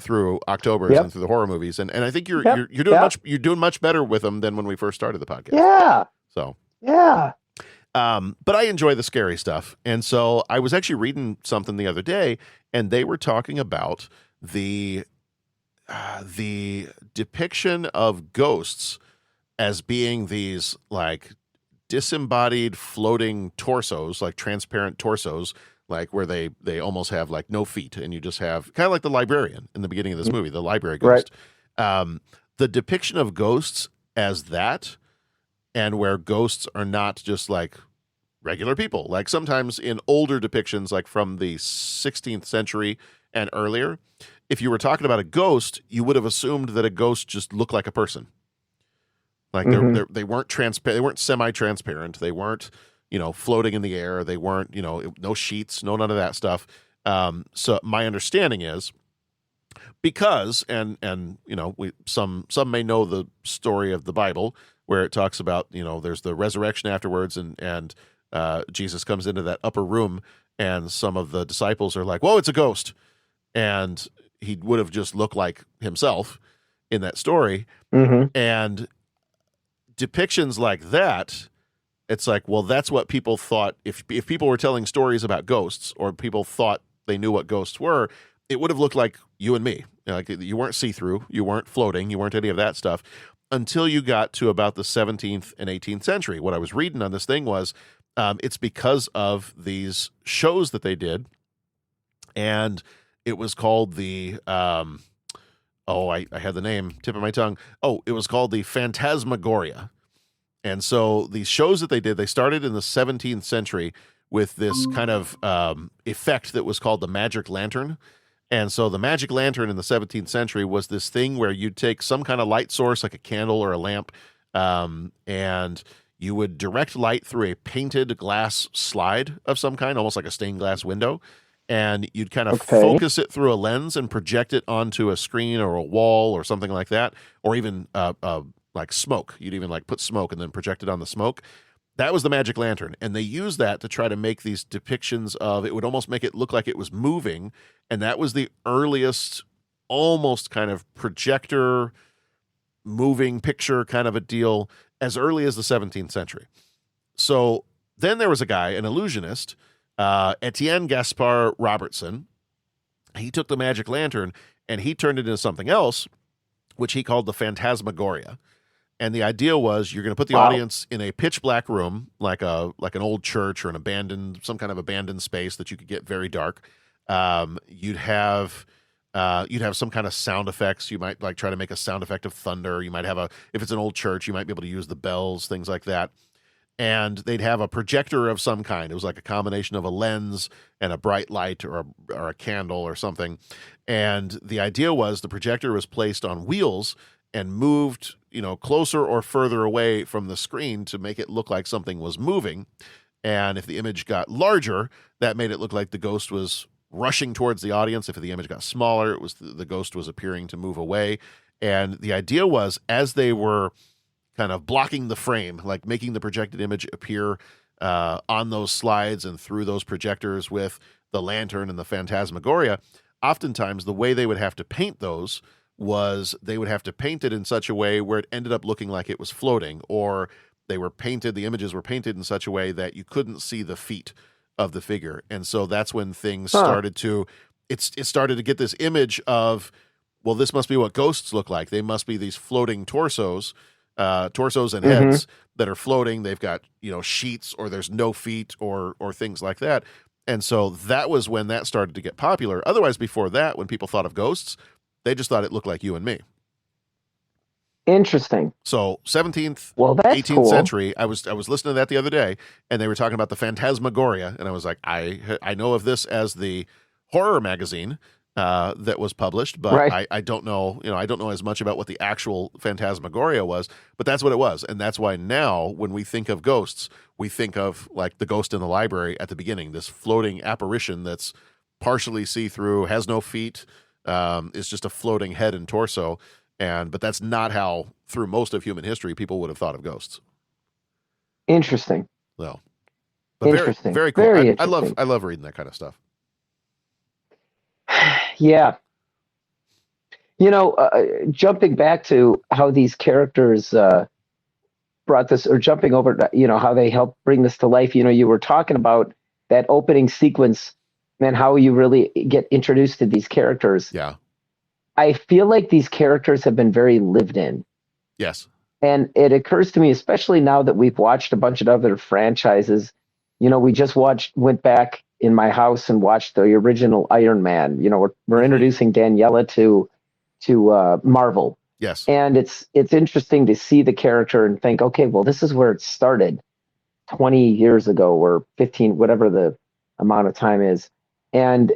through October and through the horror movies, and I think you're doing much better with them than when we first started the podcast. Yeah. So yeah. But I enjoy the scary stuff, and so I was actually reading something the other day, and they were talking about the depiction of ghosts as being these disembodied floating torsos, transparent torsos, where they almost have no feet, and you just have kind of like the librarian in the beginning of this movie, the library ghost. Right. The depiction of ghosts as that, and where ghosts are not just regular people. Sometimes in older depictions, from the 16th century and earlier, if you were talking about a ghost, you would have assumed that a ghost just looked like a person. They weren't transparent. They weren't semi-transparent. They weren't, floating in the air. They weren't, no sheets, none of that stuff. So my understanding is, because some may know the story of the Bible, where it talks about there's the resurrection afterwards, and Jesus comes into that upper room, and some of the disciples are like, "Whoa, it's a ghost," and he would have just looked like himself in that story. Mm-hmm. And depictions like that, it's well, that's what people thought. If people were telling stories about ghosts, or people thought they knew what ghosts were, it would have looked like you and me. You weren't see-through, you weren't floating, you weren't any of that stuff, until you got to about the 17th and 18th century. What I was reading on this thing was, it's because of these shows that they did, and it was called the I had the name tip of my tongue. It was called the Phantasmagoria. And so these shows that they did, they started in the 17th century with this kind of effect that was called the magic lantern. And so the magic lantern in the 17th century was this thing where you'd take some kind of light source, like a candle or a lamp, and you would direct light through a painted glass slide of some kind, almost like a stained glass window. And you'd kind of focus it through a lens and project it onto a screen or a wall or something like that, or even like smoke. You'd even put smoke and then project it on the smoke. That was the magic lantern. And they used that to try to make these depictions of, it would almost make it look like it was moving. And that was the earliest, almost kind of projector moving picture kind of a deal, as early as the 17th century. So then there was a guy, an illusionist, Etienne Gaspard Robertson. He took the magic lantern and he turned it into something else, which he called the Phantasmagoria. And the idea was, you're going to put the audience in a pitch black room, like an old church or some kind of abandoned space that you could get very dark. You'd have some kind of sound effects. You might try to make a sound effect of thunder. You might have if it's an old church, you might be able to use the bells, things like that. and they'd have a projector of some kind. It was like a combination of a lens and a bright light or a candle or something. And the idea was the projector was placed on wheels and moved, closer or further away from the screen to make it look like something was moving. And if the image got larger, that made it look like the ghost was rushing towards the audience. If the image got smaller, it was the ghost was appearing to move away. And the idea was, as they were kind of blocking the frame, like making the projected image appear on those slides and through those projectors with the lantern and the phantasmagoria, oftentimes the way they would have to paint those was they would have to paint it in such a way where it ended up looking like it was floating, or the images were painted in such a way that you couldn't see the feet of the figure. And so that's when things started to, it started to get this image of, well, this must be what ghosts look like. They must be these floating torsos and heads that are floating. They've got, sheets, or there's no feet, or things like that. And so that was when that started to get popular. Otherwise, before that, when people thought of ghosts, they just thought it looked like you and me. Interesting. So 17th, that's 18th cool. century, I was listening to that the other day, and they were talking about the Phantasmagoria, and I was like, I know of this as the horror magazine that was published, but right. I don't know, I don't know as much about what the actual Phantasmagoria was, but that's what it was. And that's why now when we think of ghosts, we think of like the ghost in the library at the beginning, this floating apparition that's partially see-through, has no feet, is just a floating head and torso. But that's not how, through most of human history, people would have thought of ghosts. Interesting. So, but interesting. very, very cool. Very I love reading that kind of stuff. Yeah. Jumping back to how these characters brought this, or jumping over to, how they helped bring this to life. You were talking about that opening sequence and how you really get introduced to these characters. Yeah. I feel like these characters have been very lived in. Yes. And it occurs to me, especially now that we've watched a bunch of other franchises, we just went back in my house and watched the original Iron Man. We're introducing Daniela to Marvel. Yes. And it's interesting to see the character and think, okay, well, this is where it started 20 years ago, or 15, whatever the amount of time is. And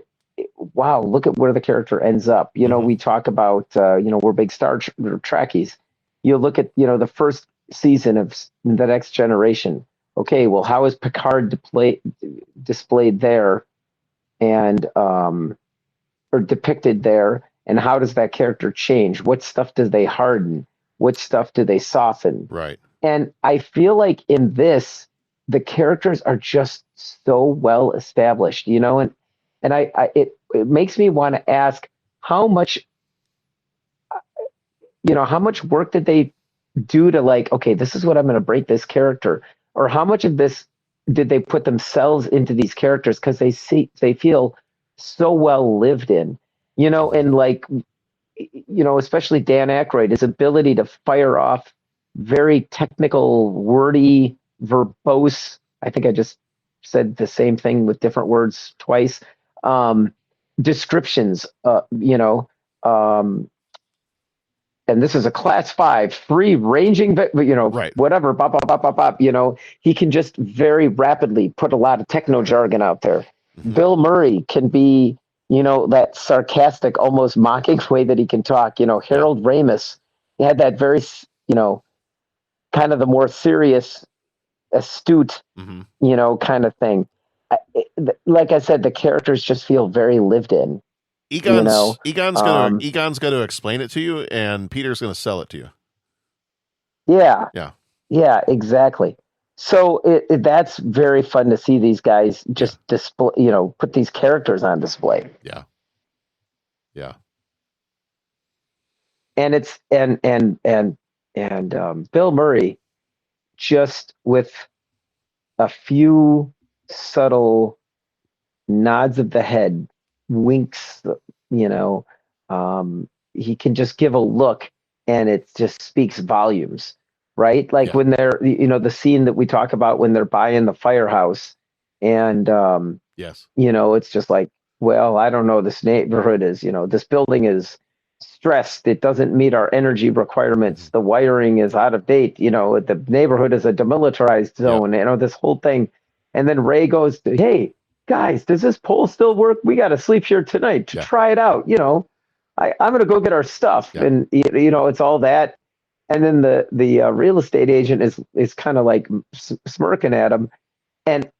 wow, look at where the character ends up. We talk about, we're big Star Trekkies. You look at, the first season of The Next Generation. Okay, well, how is Picard displayed there and, or depicted there? And how does that character change? What stuff do they harden? What stuff do they soften? Right. And I feel like in this, the characters are just so well established, and it makes me want to ask how much work did they do to, like, okay, this is what I'm going to break this character, or how much of this did they put themselves into these characters because they feel so well lived in, and like, especially Dan Aykroyd, his ability to fire off very technical, wordy, verbose. I think I just said the same thing with different words twice. Descriptions, and this is a class 5, free ranging, right. Whatever, bop, bop, bop, bop, bop, he can just very rapidly put a lot of techno jargon out there. Mm-hmm. Bill Murray can be, that sarcastic, almost mocking way that he can talk. Harold Ramis, he had that very, kind of the more serious, astute, kind of thing. Like I said, the characters just feel very lived in. Egon's gonna explain it to you, and Peter's gonna sell it to you. Yeah, exactly. So that's very fun to see these guys just display, put these characters on display. Yeah. And it's and Bill Murray, just with a few subtle nods of the head, winks, he can just give a look and it just speaks volumes, right? Like when they're, the scene that we talk about when they're buying the firehouse and, yes, it's just like, well, I don't know, this neighborhood is, this building is, stressed. It doesn't meet our energy requirements. The wiring is out of date. The neighborhood is a demilitarized zone. This whole thing. And then Ray goes, "Hey guys, does this pole still work? We got to sleep here tonight to try it out. I'm going to go get our stuff." And it's all that. And then the real estate agent is kind of like smirking at him. And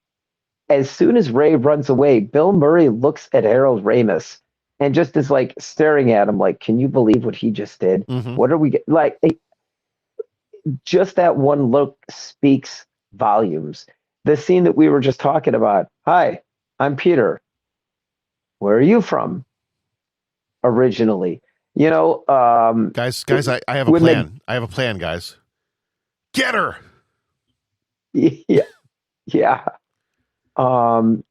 as soon as Ray runs away, Bill Murray looks at Harold Ramis and just is like staring at him like, "Can you believe what he just did? What are we like?" Just that one look speaks volumes. The scene that we were just talking about. "Hi, I'm Peter. Where are you from?" Originally, guys, I have a plan. I have a plan, guys. Get her. Yeah. When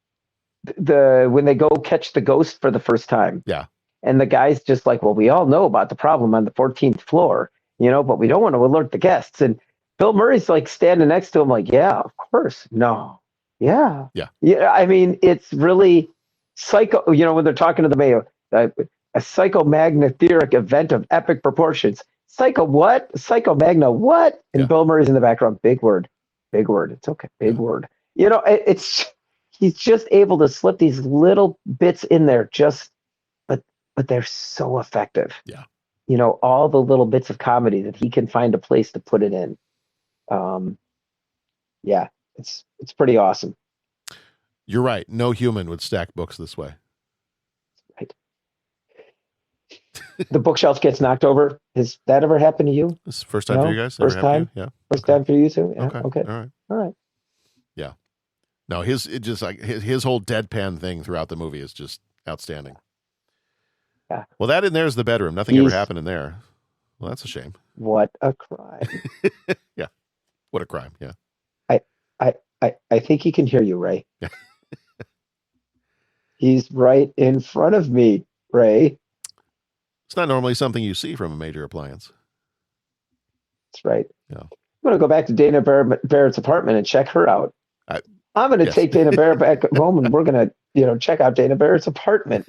they go catch the ghost for the first time. Yeah. And the guy's just like, "Well, we all know about the problem on the 14th floor, but we don't want to alert the guests." And Bill Murray's like standing next to him like, "Yeah, of course. No. Yeah. Yeah. Yeah. I mean, it's really psycho, when they're talking to the mayor, a psychomagnetic event of epic proportions. Psycho what? Psychomagna what? And Bill Murray's in the background. Big word. Big word. It's okay. Big word. It's he's just able to slip these little bits in there but they're so effective. Yeah. All the little bits of comedy that he can find a place to put it in. It's pretty awesome. You're right. No human would stack books this way. Right. The bookshelf gets knocked over. Has that ever happened to you? This is the first time for you guys? First time? Yeah. First time for you too? Yeah. Okay. All right. Yeah. No, his whole deadpan thing throughout the movie is just outstanding. Yeah. Well, that in there is the bedroom. Nothing ever happened in there. Well, that's a shame. What a crime. Yeah. What a crime. Yeah. I think he can hear you, Ray. He's right in front of me, Ray. It's not normally something you see from a major appliance. That's right. Yeah. I'm going to go back to Dana Barrett's apartment and check her out. I'm going to take Dana Barrett back home and we're going to, check out Dana Barrett's apartment.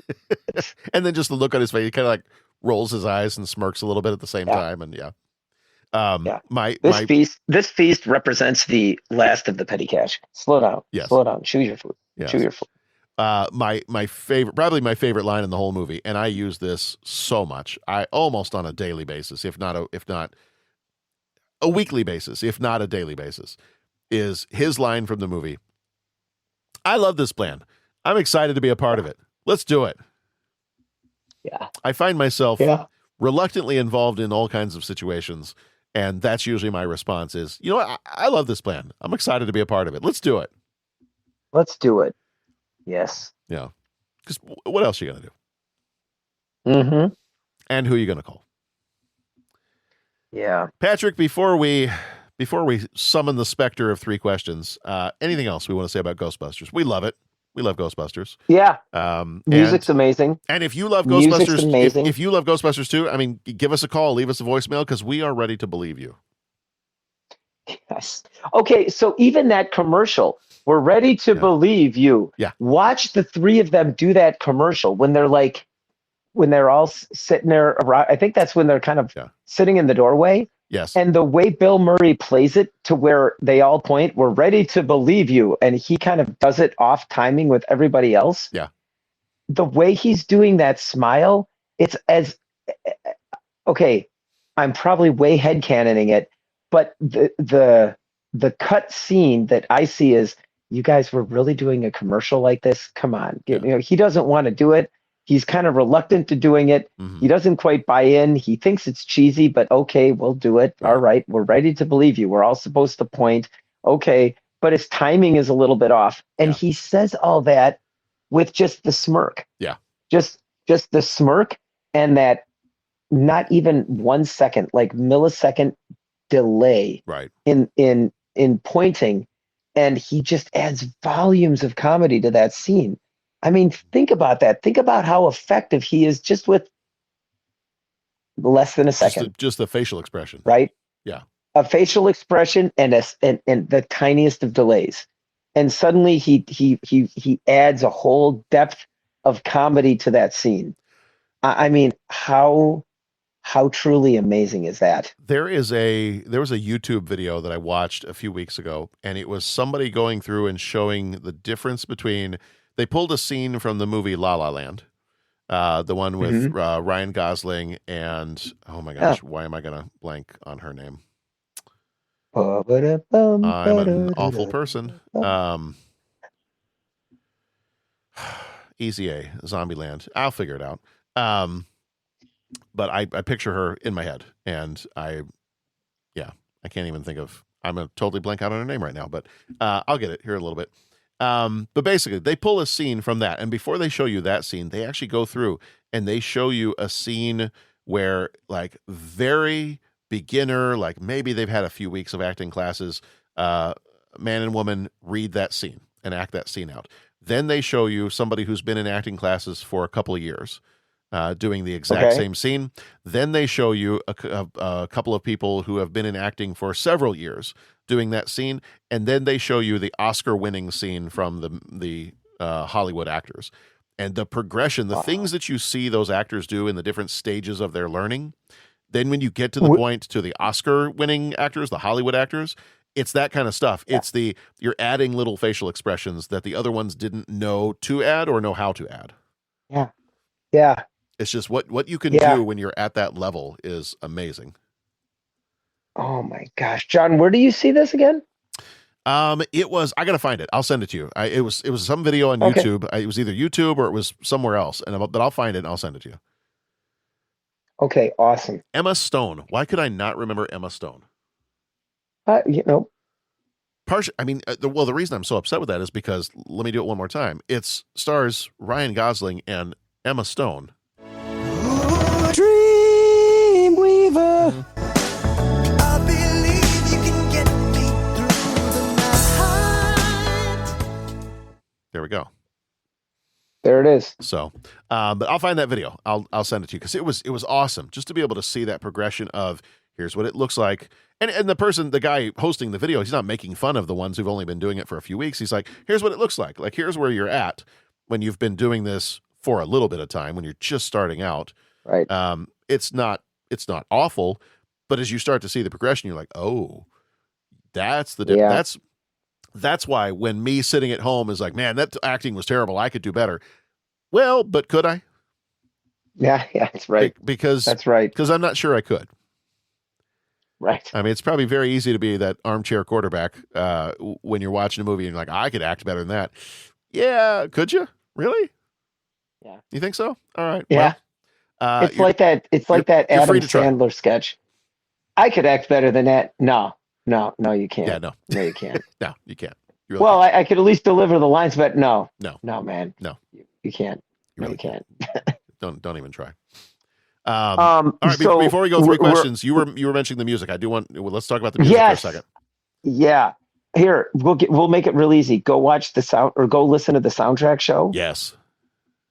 And then just the look on his face, he kind of like rolls his eyes and smirks a little bit at the same time. And This feast represents the last of the petty cash. Slow down. Yes. Slow down. Chew your food. Yes. Chew your food. My favorite, probably my favorite line in the whole movie, and I use this so much, almost on a daily basis, if not a weekly basis, if not a daily basis, is his line from the movie. "I love this plan. I'm excited to be a part of it. Let's do it." Yeah. I find myself reluctantly involved in all kinds of situations, and that's usually my response is, I love this plan. I'm excited to be a part of it. Let's do it. Let's do it. Yes. Yeah. Because what else are you going to do? Mm-hmm. And who are you going to call? Yeah. Patrick, before we summon the specter of 3 questions, anything else we want to say about Ghostbusters? We love it. We love Ghostbusters. Yeah. Music's amazing. And if you love Ghostbusters, if you love Ghostbusters too, I mean, give us a call, leave us a voicemail, because we are ready to believe you. Yes. Okay, so even that commercial, we're ready to believe you. Yeah. Watch the 3 of them do that commercial when they're all sitting there around. I think that's when they're kind of sitting in the doorway. Yes. And the way Bill Murray plays it to where they all point, "We're ready to believe you." And he kind of does it off timing with everybody else. Yeah. The way he's doing that smile, it's okay, I'm probably way headcanoning it, but the cut scene that I see is, you guys were really doing a commercial like this? Come on. He doesn't want to do it. He's kind of reluctant to doing it. Mm-hmm. He doesn't quite buy in. He thinks it's cheesy, but okay, we'll do it. All right, we're ready to believe you. We're all supposed to point. Okay, but his timing is a little bit off. And he says all that with just the smirk. Yeah. Just the smirk and that not even 1 second, like millisecond delay in pointing. And he just adds volumes of comedy to that scene. I mean, think about that. Think about how effective he is just with less than a second. Just the facial expression. Right? Yeah. A facial expression and the tiniest of delays. And suddenly he adds a whole depth of comedy to that scene. I mean, how how truly amazing is that? There was a YouTube video that I watched a few weeks ago, and it was somebody going through and showing the difference between. They pulled a scene from the movie La La Land, the one with Ryan Gosling and oh my gosh, why am I gonna blank on her name? I'm an awful person. Easy A, Zombieland. I'll figure it out. But I picture her in my head, and I can't even think of. I'm a totally blank out on her name right now, but I'll get it here in a little bit. But basically, they pull a scene from that, and before they show you that scene, they actually go through and they show you a scene where, like, very beginner, like maybe they've had a few weeks of acting classes, man and woman read that scene and act that scene out. Then they show you somebody who's been in acting classes for a couple of years, doing the exact same scene. Then they show you a couple of people who have been in acting for several years doing that scene, and then they show you the Oscar-winning scene from the Hollywood actors. And the progression, the things that you see those actors do in the different stages of their learning, then when you get to the point to the Oscar-winning actors, the Hollywood actors, it's that kind of stuff. Yeah. It's you're adding little facial expressions that the other ones didn't know to add or know how to add. Yeah. Yeah. It's just what you can do when you're at that level is amazing. Oh my gosh, John, where do you see this again? It was, I gotta find it. I'll send it to you. It was some video on YouTube. It was either YouTube or it was somewhere else, but I'll find it and I'll send it to you. Okay, awesome. Emma Stone. Why could I not remember Emma Stone? I mean, the reason I'm so upset with that is because, let me do it one more time. It stars Ryan Gosling and Emma Stone. Dreamweaver. I believe you can get me through the night. There we go. There it is. So, but I'll find that video. I'll send it to you because it was awesome just to be able to see that progression of here's what it looks like. And the guy hosting the video, he's not making fun of the ones who've only been doing it for a few weeks. He's like, here's what it looks like. Like, here's where you're at when you've been doing this for a little bit of time, when you're just starting out. Right. It's not awful, but as you start to see the progression, you're like, oh, that's the difference. Yeah. That's why when me sitting at home is like, man, that acting was terrible. I could do better. Well, but could I? Yeah, that's right. Because that's right. Because I'm not sure I could. Right. I mean, it's probably very easy to be that armchair quarterback when you're watching a movie and you're like, I could act better than that. Yeah, could you? Really? Yeah. You think so? All right. Yeah. Well, it's like that. It's like that Adam Sandler sketch. I could act better than that. No, you can't. Yeah, no, you can't. No, you can't. You really can't. I could at least deliver the lines, but no, man, no, you can't. You really can't. Don't even try. All right. So before we go through questions, you were mentioning the music. Let's talk about the music for a second. Yeah. Here, we'll make it real easy. Go watch go listen to the soundtrack show. Yes.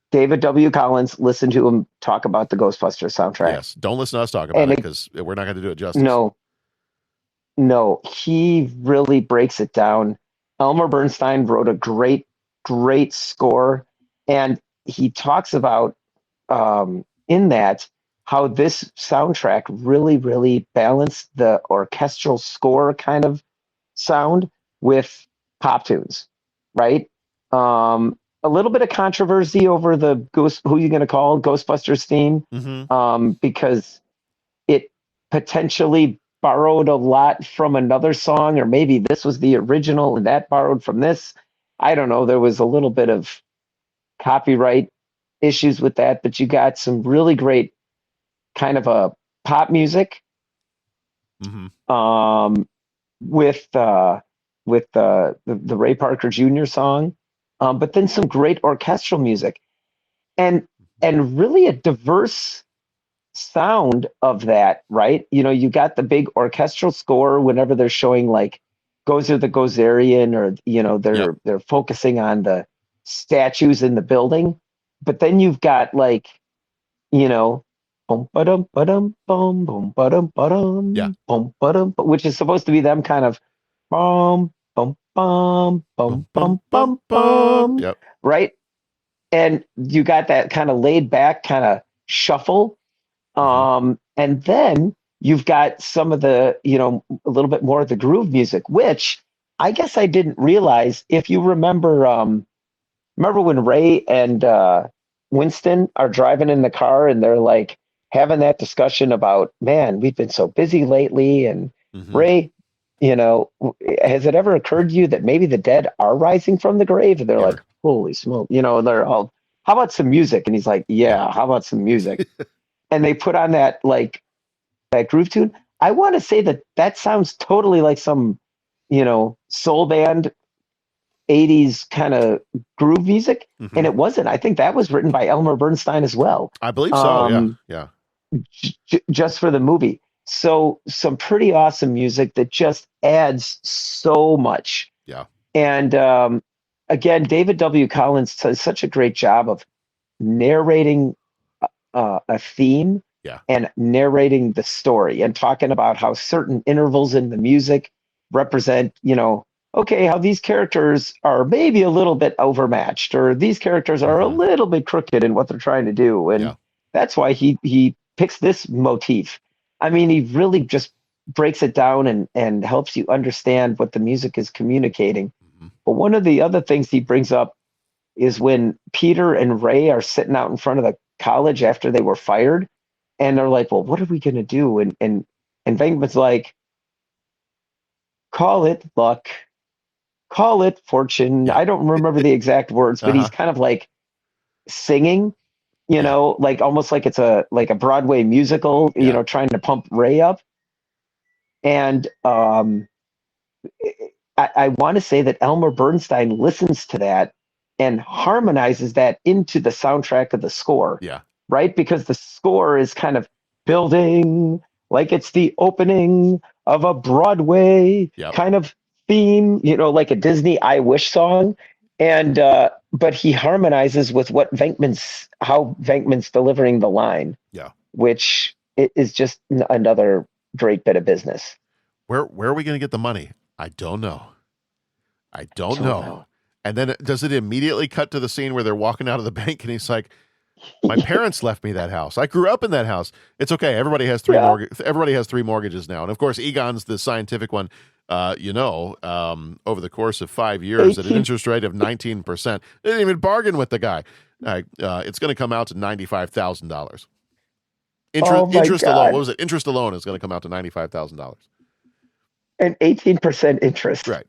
David W. Collins, listen to him talk about the Ghostbusters soundtrack. Yes. Don't listen to us talk about it because we're not going to do it justice. No, he really breaks it down. Elmer Bernstein wrote a great score, and he talks about in that how this soundtrack really, really balanced the orchestral score kind of sound with pop tunes, right? A little bit of controversy over the who you going to call Ghostbusters theme, because it potentially borrowed a lot from another song, or maybe this was the original and that borrowed from this. I don't know. There was a little bit of copyright issues with that, but you got some really great kind of a pop music with the Ray Parker Jr. song, but then some great orchestral music and really a diverse sound of that, right? You got the big orchestral score whenever they're showing like Gozer the Gozerian, or they're focusing on the statues in the building, but then you've got like boom ba-dum ba-dum boom boom ba-dum ba-dum boom ba-dum, which is supposed to be them kind of bum bum bum bum bum bum bum, right? And you got that kind of laid back kind of shuffle. And then you've got some of the, a little bit more of the groove music, which I guess I didn't realize. If you remember when Ray and Winston are driving in the car and they're like having that discussion about, man, we've been so busy lately. And Mhm. Ray, has it ever occurred to you that maybe the dead are rising from the grave? And they're like, Never. holy smoke, and they're all, how about some music? And he's like, yeah, how about some music? And they put on that groove tune. I want to say that sounds totally like some, soul band 80s kind of groove music. And Mhm. it wasn't. I think that was written by Elmer Bernstein as well, I believe so. Yeah. Yeah. just for the movie. So some pretty awesome music that just adds so much. Yeah. And again, David W. Collins does such a great job of narrating a theme Yeah. and narrating the story and talking about how certain intervals in the music represent, okay, how these characters are maybe a little bit overmatched, or these characters are a Mhm. little bit crooked in what they're trying to do. And Yeah. that's why he picks this motif. I mean, he really just breaks it down and helps you understand what the music is communicating. Mhm. But one of the other things he brings up is when Peter and Ray are sitting out in front of the college after they were fired, and they're like, "Well, what are we gonna do?" And Venkman's like, "Call it luck, call it fortune." Yeah. I don't remember the exact words, but Uh-huh. he's kind of like singing, Yeah. like almost like it's a Broadway musical, Yeah. trying to pump Ray up. And I want to say that Elmer Bernstein listens to that and harmonizes that into the soundtrack of the score, Yeah. right? Because the score is kind of building like it's the opening of a Broadway Yep. kind of theme, like a Disney I Wish song. And but he harmonizes with how Venkman's delivering the line, Yeah. which is just another great bit of business. Where are we going to get the money? I don't know. I I don't don't know. know. And then does it immediately cut to the scene where they're walking out of the bank and he's like, my parents left me that house. I grew up in that house. It's okay. Yeah. Everybody has three mortgages now. And of course, Egon's the scientific one. Over the course of 5 years at an 18. interest rate of 19%, they didn't even bargain with the guy. It's going to come out to $95,000. Oh my Interest alone. What God. was it? Interest alone is going to come out to $95,000. And 18% interest. Right.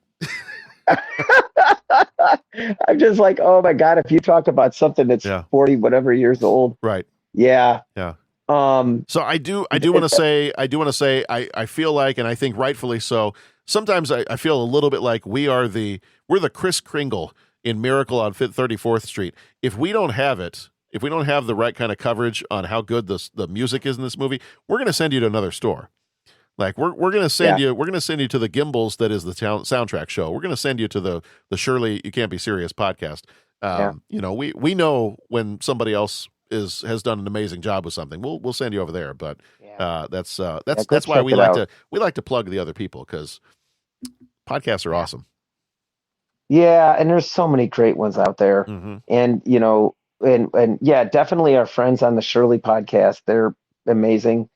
I'm just like, oh my God, if you talk about something that's Yeah. 40 whatever years old. Right. Yeah. Yeah. Um So I do want to say, I feel like, and I think rightfully so, sometimes I feel a little bit like we're the Kris Kringle in Miracle on 34th Street. If we don't have it, if we don't have the right kind of coverage on how good the music is in this movie, we're going to send you to another store. Like we're going to send yeah. you to the Gimbals that is the soundtrack show. We're going to send you to the Shirley You Can't Be Serious podcast. Yeah. We know when somebody else has done an amazing job with something. We'll send you over there. But Yeah. that's Yeah, go that's why check it out. we like to plug the other people because podcasts are awesome. Yeah, and there's so many great ones out there. Mm-hmm. And and yeah, definitely our friends on the Shirley podcast. They're amazing.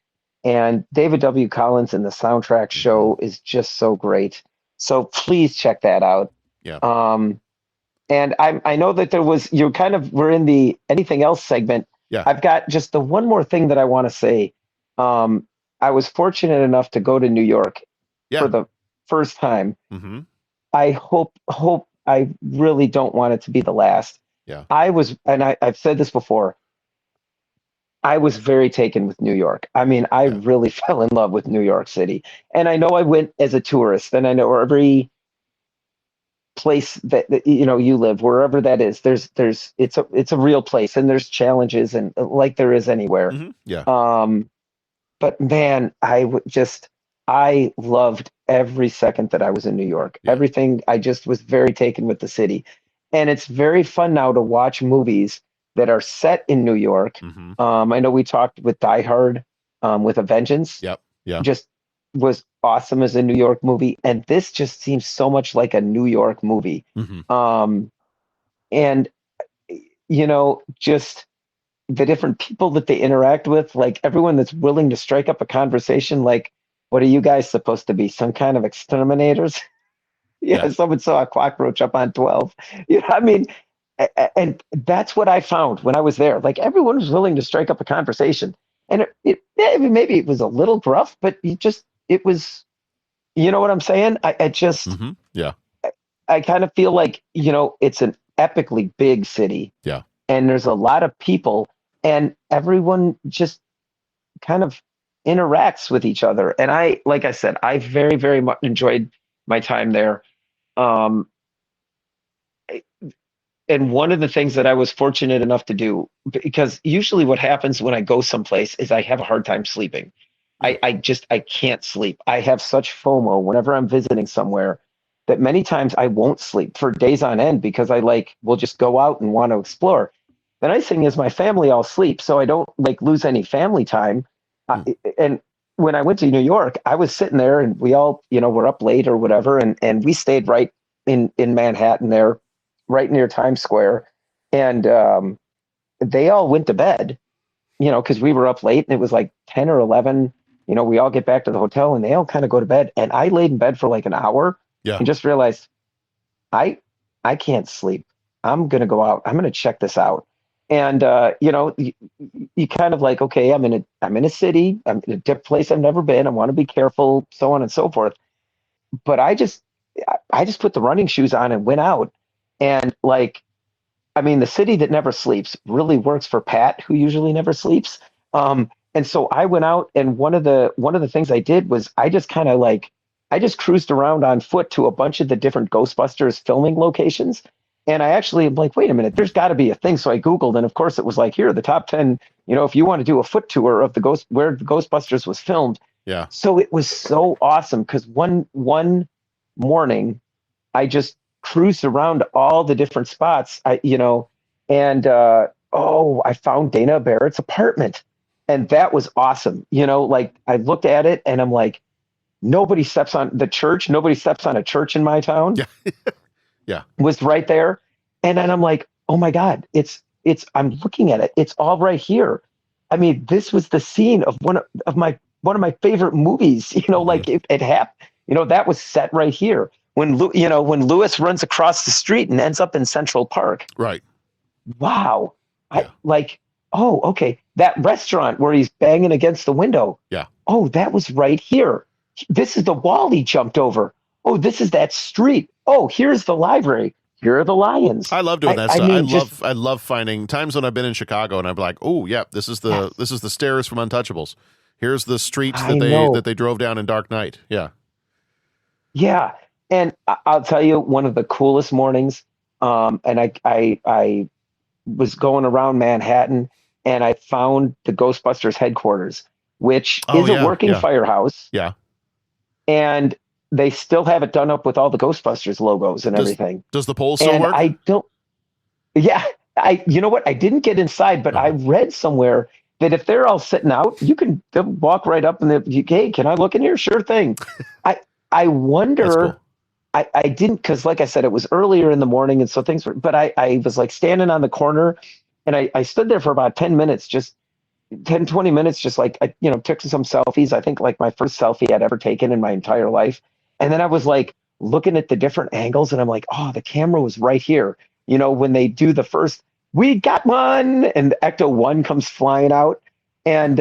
And David W. Collins in the soundtrack Mm-hmm. show is just so great. So please check that out. Yeah. And I know that you kind of were in the anything else segment. Yeah. I've got just the one more thing that I want to say. I was fortunate enough to go to New York Yeah. for the first time. Mm-hmm. I hope I really don't want it to be the last. Yeah. I've said this before. I was very taken with New York. I mean, I Yeah. really fell in love with New York City. And I know I went as a tourist, and I know every place that you live, wherever that is, it's a real place, and there's challenges, and like there is anywhere. Mm-hmm. Yeah. But man, I loved every second that I was in New York. Yeah. Everything, I just was very taken with the city. And it's very fun now to watch movies that are set in New York. Mm-hmm. I know we talked with Die Hard, with a Vengeance. Yep. Yeah. Just was awesome as a New York movie. And this just seems so much like a New York movie. Mm-hmm. And just the different people that they interact with, like everyone that's willing to strike up a conversation, like, what are you guys supposed to be? Some kind of exterminators? Yeah. Yeah, someone saw a cockroach up on 12. You know, I mean, and that's what I found when I was there. Like everyone was willing to strike up a conversation. And maybe it was a little gruff, but it was, you know what I'm saying? Yeah. I kind of feel like, it's an epically big city Yeah. and there's a lot of people and everyone just kind of interacts with each other. And like I said, I very, very much enjoyed my time there. Um, and one of the things that I was fortunate enough to do, because usually what happens when I go someplace is I have a hard time sleeping. I can't sleep. I have such FOMO whenever I'm visiting somewhere that many times I won't sleep for days on end because will just go out and want to explore. The nice thing is my family all sleep, so I don't lose any family time. And when I went to New York, I was sitting there and we all, were up late or whatever. And we stayed right in Manhattan there, right near Times Square. And they all went to bed, because we were up late and it was like 10 or 11. We all get back to the hotel and they all kind of go to bed. And I laid in bed for like an hour and just realized I can't sleep. I'm going to go out. I'm going to check this out. And, you kind of okay, I'm in a city, I'm in a place I've never been. I want to be careful, so on and so forth. But I just put the running shoes on and went out. And the city that never sleeps really works for Pat, who usually never sleeps. And so I went out, and one of the things I did was I just kind of I just cruised around on foot to a bunch of the different Ghostbusters filming locations. And I actually am wait a minute, there's got to be a thing. So I Googled, and of course it was here are the top 10, if you want to do a foot tour of where the Ghostbusters was filmed. Yeah. So it was so awesome because one morning I just cruised around all the different spots, I found Dana Barrett's apartment. And that was awesome. I looked at it and I'm nobody steps on the church. Nobody steps on a church in my town. Yeah. Yeah. Was right there. And then I'm oh my God, I'm looking at it. It's all right here. I mean, this was the scene of one of my favorite movies, it happened, that was set right here. When Lewis runs across the street and ends up in Central Park. Right. Wow. Yeah. Oh, okay. That restaurant where he's banging against the window. Yeah. Oh, that was right here. This is the wall he jumped over. Oh, this is that street. Oh, here's the library. Here are the lions. I love doing that stuff. I love finding times when I've been in Chicago and I'm oh yeah, this is the stairs from Untouchables. Here's the street that they drove down in Dark Knight. Yeah. Yeah. And I'll tell you, one of the coolest mornings, and I was going around Manhattan and I found the Ghostbusters headquarters, which is a working firehouse. Yeah. And they still have it done up with all the Ghostbusters logos and everything. Does the pole still work? You know what? I didn't get inside, but I read somewhere that if they're all sitting out, they'll walk right up and hey, can I look in here? Sure thing. I wonder, cool. I didn't, because like I said, it was earlier in the morning. And so things were, but I was standing on the corner and I stood there for about 10 minutes, just 10, 20 minutes, just I took some selfies. I think my first selfie I'd ever taken in my entire life. And then I was looking at the different angles and I'm oh, the camera was right here. When they do the first, we got one, and the Ecto-1 comes flying out and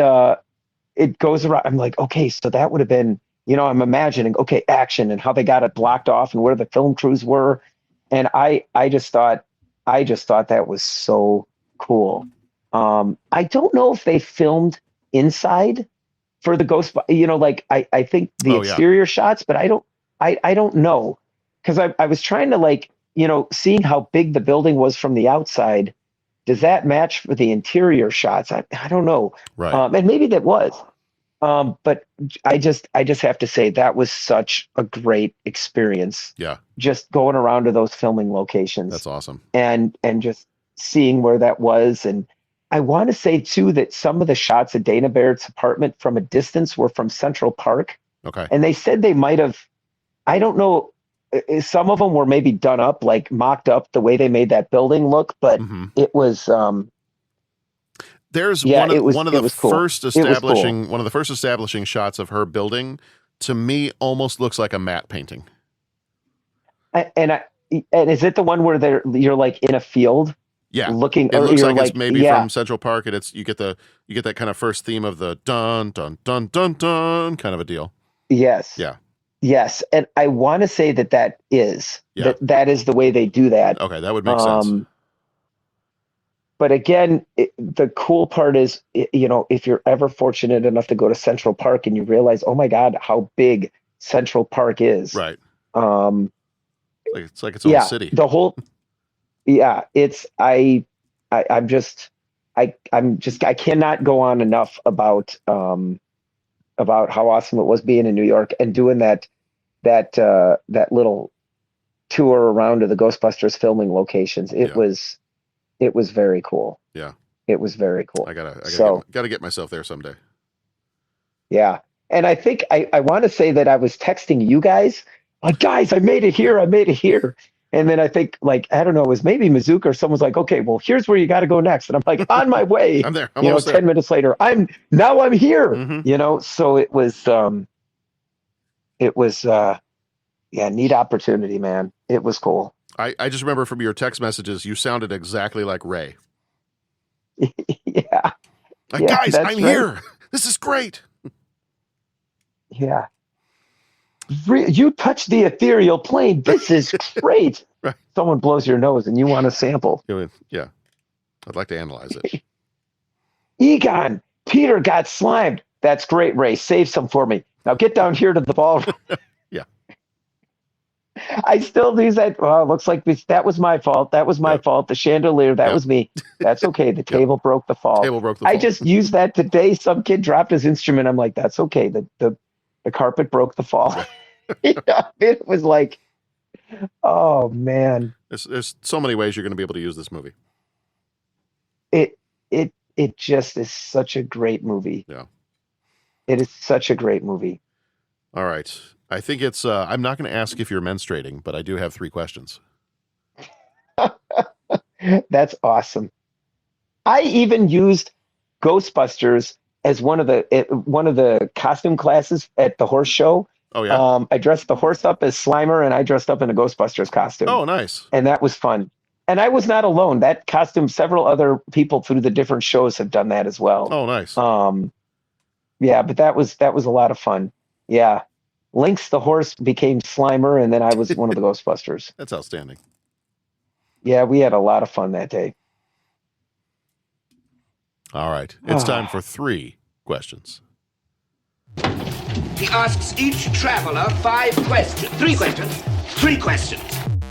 it goes around. I'm okay, so that would have been, I'm imagining, okay, action and how they got it blocked off and where the film crews were. And I just thought that was so cool. I don't know if they filmed inside for the Ghost, I think the exterior shots, but I don't know. Cause I was trying to seeing how big the building was from the outside. Does that match for the interior shots? I don't know. Right. And maybe that was, but I just have to say that was such a great experience. Yeah. Just going around to those filming locations. That's awesome. And just seeing where that was. And I want to say too, that some of the shots of Dana Barrett's apartment from a distance were from Central Park. Okay. And they said they might have, I don't know, some of them were maybe done up, mocked up the way they made that building look, but it was, There's Yeah, one of it the was cool. first It was cool. establishing shots of her building to me almost looks like a matte painting. And is it the one where you're like in a field? Yeah, Looking, it or looks you're like it's maybe yeah, from Central Park, and you get that kind of first theme of the dun dun dun dun dun kind of a deal. yes, Yeah, yes, and I want to say that is Yeah. that is the way they do that. okay, that would make sense. But again, the cool part is, if you're ever fortunate enough to go to Central Park and you realize, oh my God, how big Central Park is. Right, Um, it's like its own yeah, city. the whole, yeah, I'm just, I cannot go on enough about how awesome it was being in New York and doing that little tour around to the Ghostbusters filming locations. It was very cool. Yeah, it was very cool. I gotta So get myself there someday. yeah, and I think I want to say that I was texting you guys, like, guys, I made it here, and then I think, like, I don't know, it was maybe Mizuka or someone's like, okay, well, here's where you got to go next, and I'm like, on my way. I'm there. I'm almost 10 there. minutes later, I'm here. Mhm. So it was yeah, neat opportunity, man. It was cool. I just remember from your text messages, you sounded exactly like Ray. Yeah, Like, Yeah, guys, that's I'm right. here. This is great. yeah. You touch the ethereal plane. This is great. Right. Someone blows your nose and you want a sample. Yeah, I'd like to analyze it. Egon, Peter got slimed. That's great, Ray. Save some for me. Now get down here to the ballroom. Yeah. I still do that. Well, it looks like that was my fault. That was my Yep. fault. The chandelier, that Yep. was me. That's okay. The table broke the fall. Table broke the I fall. just used that today. Some kid dropped his instrument. I'm like, that's okay. The carpet broke the fall. It was like, oh man. There's so many ways you're going to be able to use this movie. It just is such a great movie. Yeah. It is such a great movie. All right. I think it's, I'm not going to ask if you're menstruating, but I do have 3 questions. That's awesome. I even used Ghostbusters as one of the costume classes at the horse show. Oh, yeah. I dressed the horse up as Slimer and I dressed up in a Ghostbusters costume. Oh, nice. And that was fun. And I was not alone. That costume, several other people through the different shows have done that as well. Oh, nice. Yeah, but that was a lot of fun. Yeah. Lynx the horse became Slimer and then I was one of the Ghostbusters. That's outstanding. Yeah, we had a lot of fun that day. All right. It's time for 3 questions. He asks each traveler 5 questions. 3 questions. 3 questions.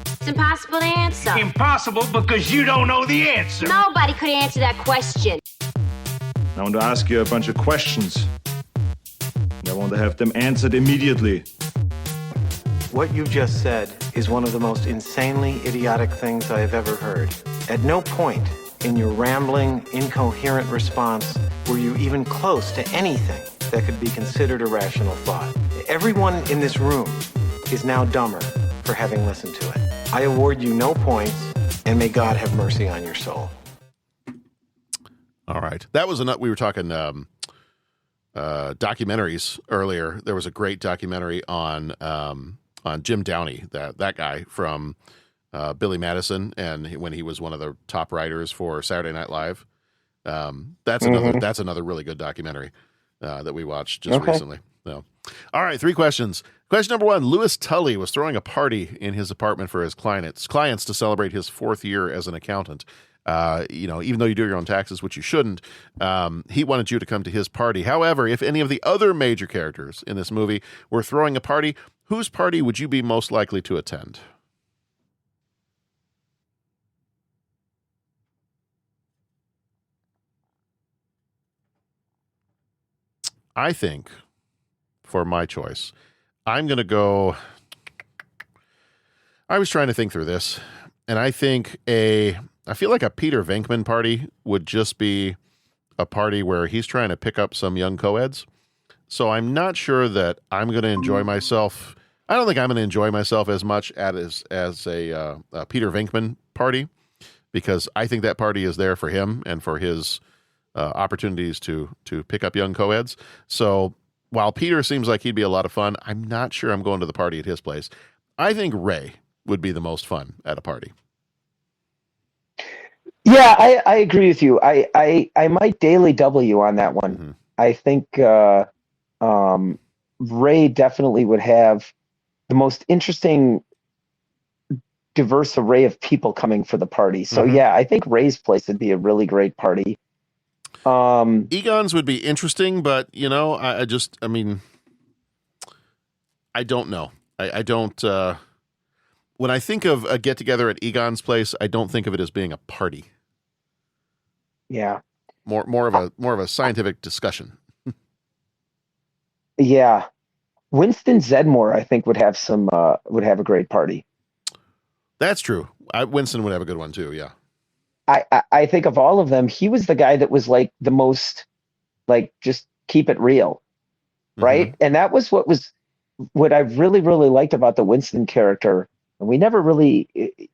It's impossible to answer. Impossible because you don't know the answer. Nobody could answer that question. I want to ask you a bunch of questions. I want to have them answered immediately. What you just said is one of the most insanely idiotic things I have ever heard. At no point in your rambling, incoherent response were you even close to anything that could be considered a rational thought. Everyone in this room is now dumber for having listened to it. I award you no points, and may God have mercy on your soul. All right. That was we were talking documentaries earlier. There was a great documentary on Jim Downey, that guy from Billy Madison, and when he was one of the top writers for Saturday Night Live. That's another really good documentary that we watched just recently. So, all right, 3 questions. Question number 1: Louis Tully was throwing a party in his apartment for his clients to celebrate his 4th year as an accountant. Even though you do your own taxes, which you shouldn't, he wanted you to come to his party. However, if any of the other major characters in this movie were throwing a party, whose party would you be most likely to attend? I think, for my choice, I'm going to go. I was trying to think through this, and I think I feel like a Peter Venkman party would just be a party where he's trying to pick up some young co-eds. So I'm not sure that I'm going to enjoy myself. I don't think I'm going to enjoy myself as much as a Peter Venkman party, because I think that party is there for him and for his opportunities to pick up young co-eds. So while Peter seems like he'd be a lot of fun, I'm not sure I'm going to the party at his place. I think Ray would be the most fun at a party. Yeah, I agree with you. I might daily double you on that one. Mhm. I think Ray definitely would have the most interesting, diverse array of people coming for the party. So Mhm. yeah, I think Ray's place would be a really great party. Egon's would be interesting, but I mean, I don't know. I don't. When I think of a get together at Egon's place, I don't think of it as being a party. Yeah. More of a scientific discussion. Yeah. Winston Zedmore, I think, would have a great party. That's true. Winston would have a good one too. Yeah. I think of all of them, he was the guy that was like the most like just keep it real, right? And that was what I really really liked about the Winston character. And we never really,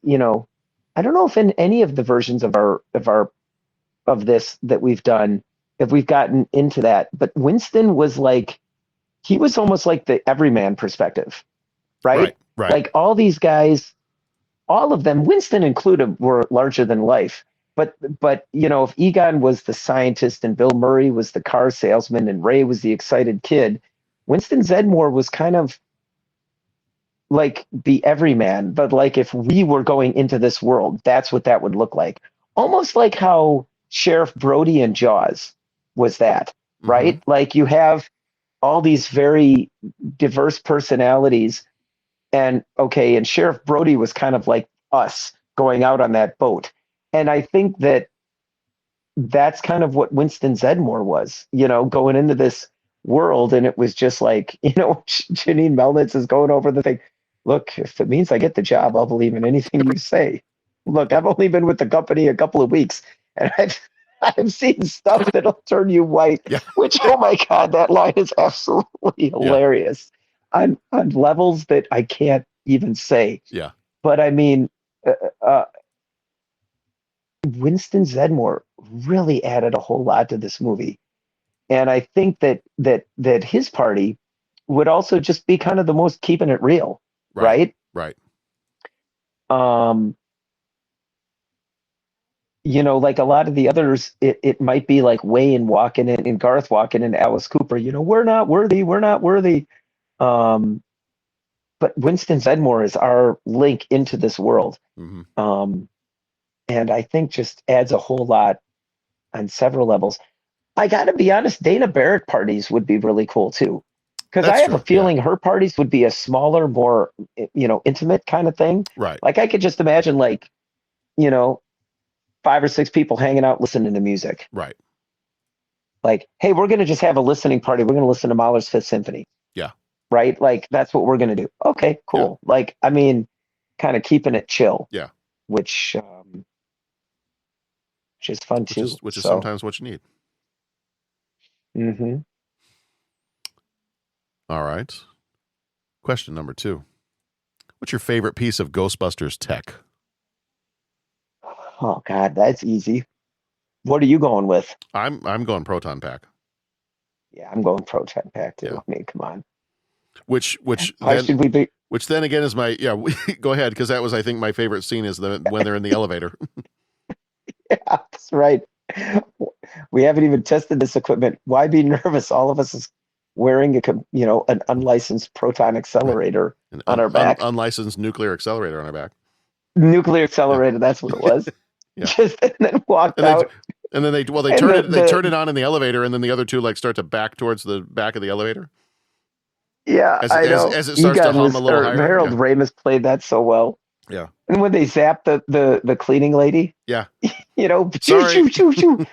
I don't know if in any of the versions of this that we've done, if we've gotten into that, but Winston was like, he was almost like the everyman perspective, right? Right. Like all these guys, all of them, Winston included, were larger than life. But if Egon was the scientist and Bill Murray was the car salesman and Ray was the excited kid, Winston Zedmore was kind of like the everyman. But like if we were going into this world, that's what that would look like. Almost like how Sheriff Brody in Jaws was that, right? Like you have all these very diverse personalities. And Sheriff Brody was kind of like us going out on that boat. And I think that's kind of what Winston Zedmore was, going into this world. And it was just like, Janine Melnitz is going over the thing. Look, if it means I get the job, I'll believe in anything you say. Look, I've only been with the company a couple of weeks and I've seen stuff that'll turn you white, which, oh my God, that line is absolutely hilarious on levels that I can't even say. Yeah. But I mean, Winston Zedmore really added a whole lot to this movie. And I think that his party would also just be kind of the most keeping it real. Right. Right. Like a lot of the others, it might be like Wayne walking in and Garth walking in, Alice Cooper, we're not worthy. But Winston Zedmore is our link into this world. And I think just adds a whole lot on several levels. I got to be honest, Dana Barrett parties would be really cool too. Because I have a feeling her parties would be a smaller, more, intimate kind of thing. Right. Like I could just imagine 5 or 6 people hanging out listening to music. Right. Like, hey, we're going to just have a listening party. We're going to listen to Mahler's Fifth Symphony. Yeah. Right? Like, that's what we're going to do. Okay, cool. Yeah. Like, I mean, kind of keeping it chill. Yeah. Which is fun too. Which is sometimes what you need. Mm-hmm. All right. Question number 2. What's your favorite piece of Ghostbusters tech? Oh God, that's easy. What are you going with? I'm going proton pack. Yeah, I'm going proton pack too. Yeah. I mean, come on. Which Why should we be? Which then again is my go ahead, because that was I think my favorite scene is when they're in the elevator. Yeah, that's right. We haven't even tested this equipment. Why be nervous? All of us is wearing an unlicensed proton accelerator on our back. Unlicensed nuclear accelerator on our back. Nuclear accelerator, that's what it was. Just and then walked out. And then they turn it on in the elevator, and then the other two start to back towards the back of the elevator. Yeah, I know. As it starts to hum a little higher. Harold Ramis played that so well. Yeah. And when they zapped the cleaning lady. Yeah. Sorry. Shoo.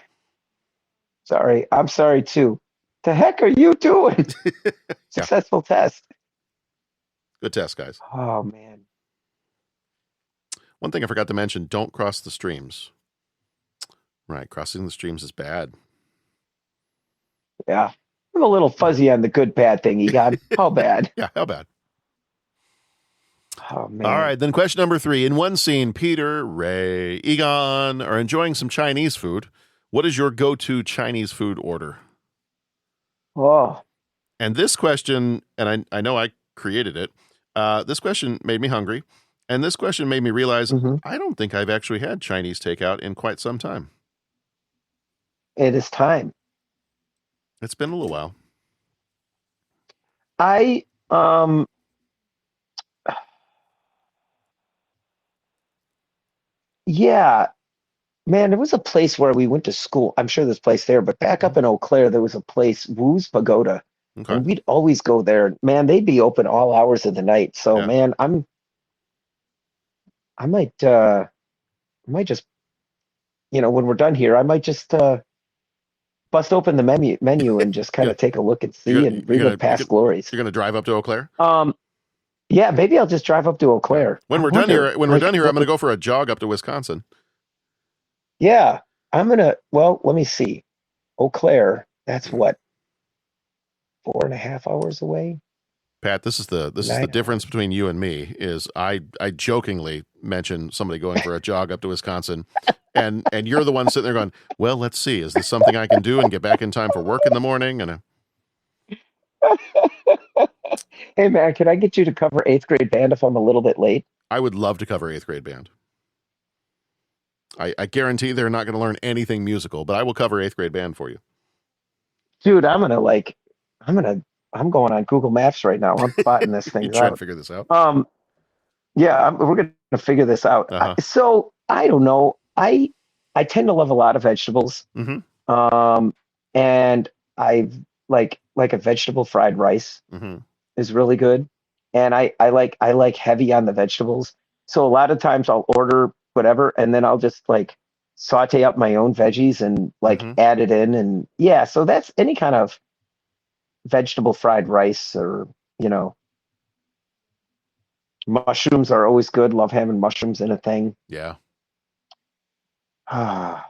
Sorry, I'm sorry too. The heck are you doing? Successful test. Good test, guys. Oh man. One thing I forgot to mention, don't cross the streams. Right, crossing the streams is bad. Yeah. I'm a little fuzzy on the good bad thing, Egon. How bad? Yeah, how bad? Oh man. All right, then question number 3. In one scene, Peter, Ray, Egon are enjoying some Chinese food What is your go-to Chinese food order? Oh, And this question, and I know I created it, this question made me hungry. And this question made me realize I don't think I've actually had Chinese takeout in quite some time. it is time. It's been a little while. I yeah, man, there was a place where we went to school. I'm sure there's a place there, but back up in Eau Claire, there was a place, Wu's Pagoda. Okay. And we'd always go there. Man, they'd be open all hours of the night. So Yeah. man, I might just, when we're done here, I might just bust open the menu and just kind of take a look and see You're and gonna- relive past glories. You're going to drive up to Eau Claire? Yeah, maybe I'll just drive up to Eau Claire. When I we're done wonder, here, I'm going to go for a jog up to Wisconsin. Yeah, let me see. Eau Claire, that's what, 4.5 hours away? Pat, this is the 9 difference between you and me is I jokingly mentioned somebody going for a jog up to Wisconsin, and you're the one sitting there going, well, let's see, is this something I can do and get back in time for work in the morning? And Hey man, can I get you to cover 8th grade band if I'm a little bit late? I would love to cover 8th grade band. I guarantee they're not going to learn anything musical, but I will cover 8th grade band for you. Dude, I'm going on Google Maps right now. I'm spotting this You thing try to out. figure this out. Yeah, we're gonna figure this out. Uh-huh. So I don't know. I tend to love a lot of vegetables. Mm-hmm. And I like a vegetable fried rice Mm-hmm. is really good. And I like heavy on the vegetables. So a lot of times I'll order whatever, and then I'll just like saute up my own veggies and add it in. And yeah, so that's any kind of vegetable fried rice or, mushrooms are always good. Love having mushrooms in a thing. Yeah. Ah,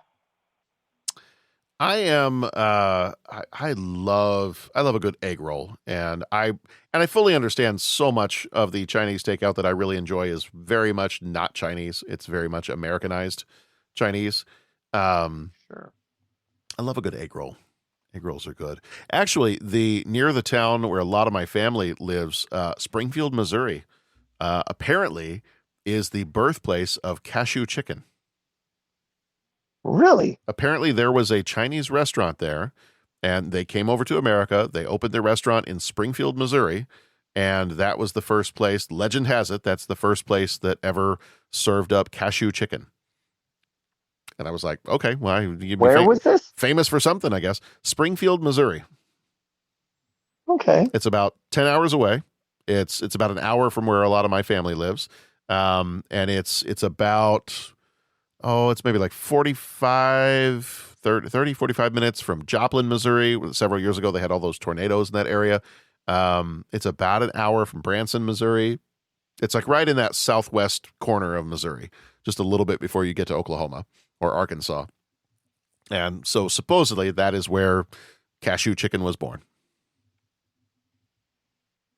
I am I love a good egg roll, and I fully understand so much of the Chinese takeout that I really enjoy is very much not Chinese. It's very much Americanized Chinese. sure. I love a good egg roll. Egg rolls are good. Actually, near the town where a lot of my family lives, Springfield, Missouri, apparently is the birthplace of cashew chicken. Really? Apparently there was a Chinese restaurant there, and they came over to America. They opened their restaurant in Springfield, Missouri, and that was the first place. Legend has it that's the first place that ever served up cashew chicken. And I was like, okay, well, you'd be Where was this? famous for something, I guess. Springfield, Missouri. Okay. It's about 10 hours away. It's about an hour from where a lot of my family lives. And it's about, it's maybe like 45 minutes from Joplin, Missouri. Several years ago, they had all those tornadoes in that area. It's about an hour from Branson, Missouri. It's like right in that southwest corner of Missouri, just a little bit before you get to Oklahoma or Arkansas. And so supposedly that is where cashew chicken was born.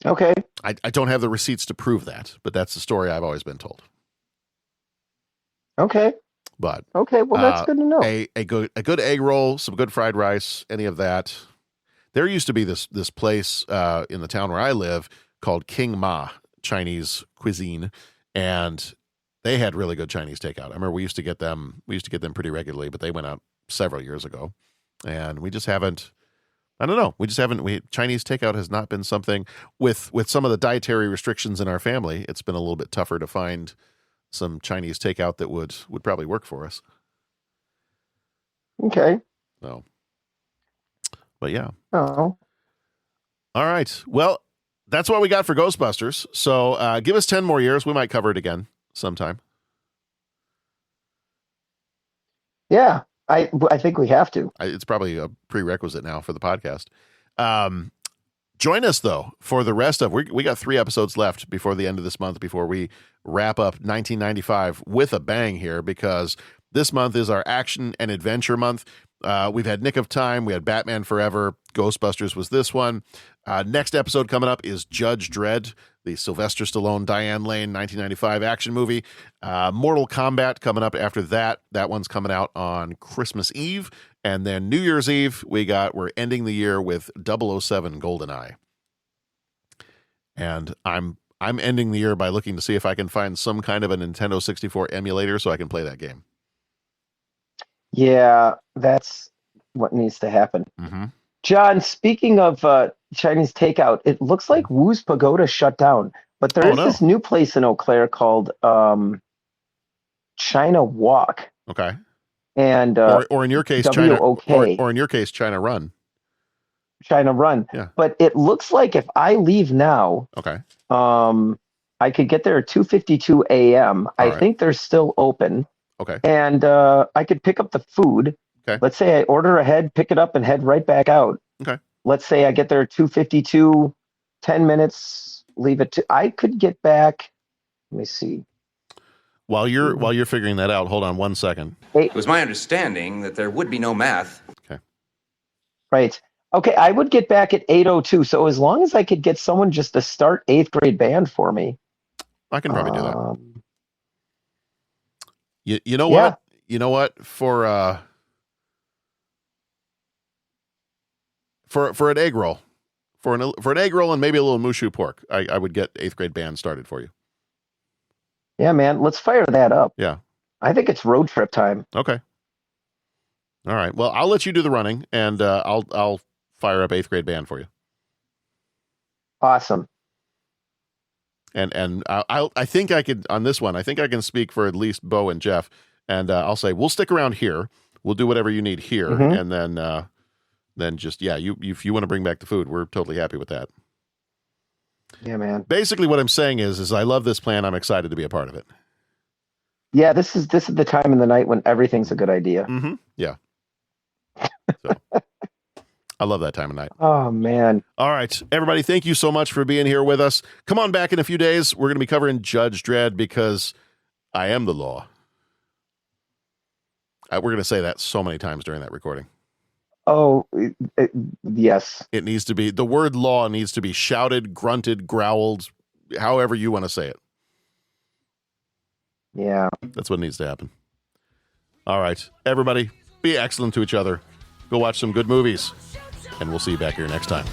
Okay. I don't have the receipts to prove that, but that's the story I've always been told. Okay. But Okay. Well, that's good to know. a good egg roll, some good fried rice, any of that. There used to be this place in the town where I live called King Ma Chinese cuisine, and they had really good Chinese takeout. I remember we used to get them pretty regularly, but they went out several years ago, and we just haven't. I don't know. Chinese takeout has not been something with some of the dietary restrictions in our family. It's been a little bit tougher to find some Chinese takeout that would probably work for us. Okay. So, but yeah. Oh. All right. Well, that's what we got for Ghostbusters. So give us 10 more years. We might cover it again sometime. Yeah. I think we have to. It's probably a prerequisite now for the podcast. Join us, though, for the rest of we got 3 episodes left before the end of this month, before we wrap up 1995 with a bang here, because this month is our action and adventure month. We've had Nick of Time. We had Batman Forever. Ghostbusters was this one. Next episode coming up is Judge Dredd. the Sylvester Stallone, Diane Lane 1995 action movie. Mortal Kombat coming up after that. That one's coming out on Christmas Eve. And then New Year's Eve, we're ending the year with 007 GoldenEye. And I'm ending the year by looking to see if I can find some kind of a Nintendo 64 emulator so I can play that game. Yeah, that's what needs to happen. Mm-hmm. John, speaking of Chinese takeout, it looks like Wu's Pagoda shut down, but there is this new place in Eau Claire called China Walk. Okay. And or in your case, China, or in your case, China Run. China Run. Yeah. But it looks like if I leave now, okay, I could get there at 2:52 a.m. I think they're still open. Okay. And I could pick up the food. Okay. Let's say I order ahead, pick it up, and head right back out. Okay. Let's say I get there at 2:52, 10 minutes, leave it to. I could get back. Let me see. While you're figuring that out, hold on one second. It was my understanding that there would be no math. Okay. Right. Okay, I would get back at 8:02. So as long as I could get someone just to start 8th grade band for me, I can probably do that. You know what? You know what? For an egg roll, for an egg roll and maybe a little mushu pork, I would get 8th grade band started for you. Yeah, man, let's fire that up. Yeah, I think it's road trip time. Okay. All right. Well, I'll let you do the running, and I'll fire up 8th grade band for you. Awesome. And I think I could on this one. I think I can speak for at least Bo and Jeff, and I'll say we'll stick around here. We'll do whatever you need here, and then just if you want to bring back the food, we're totally happy with that. Yeah, man. Basically, what I'm saying is I love this plan. I'm excited to be a part of it. Yeah, this is the time in the night when everything's a good idea. Mm-hmm. Yeah. So, I love that time of night. Oh, man. All right, everybody, thank you so much for being here with us. Come on back in a few days. We're going to be covering Judge Dredd because I am the law. We're going to say that so many times during that recording. Oh, yes. It needs to be, the word law needs to be shouted, grunted, growled, however you want to say it. Yeah. That's what needs to happen. All right, everybody, be excellent to each other. Go watch some good movies, and we'll see you back here next time.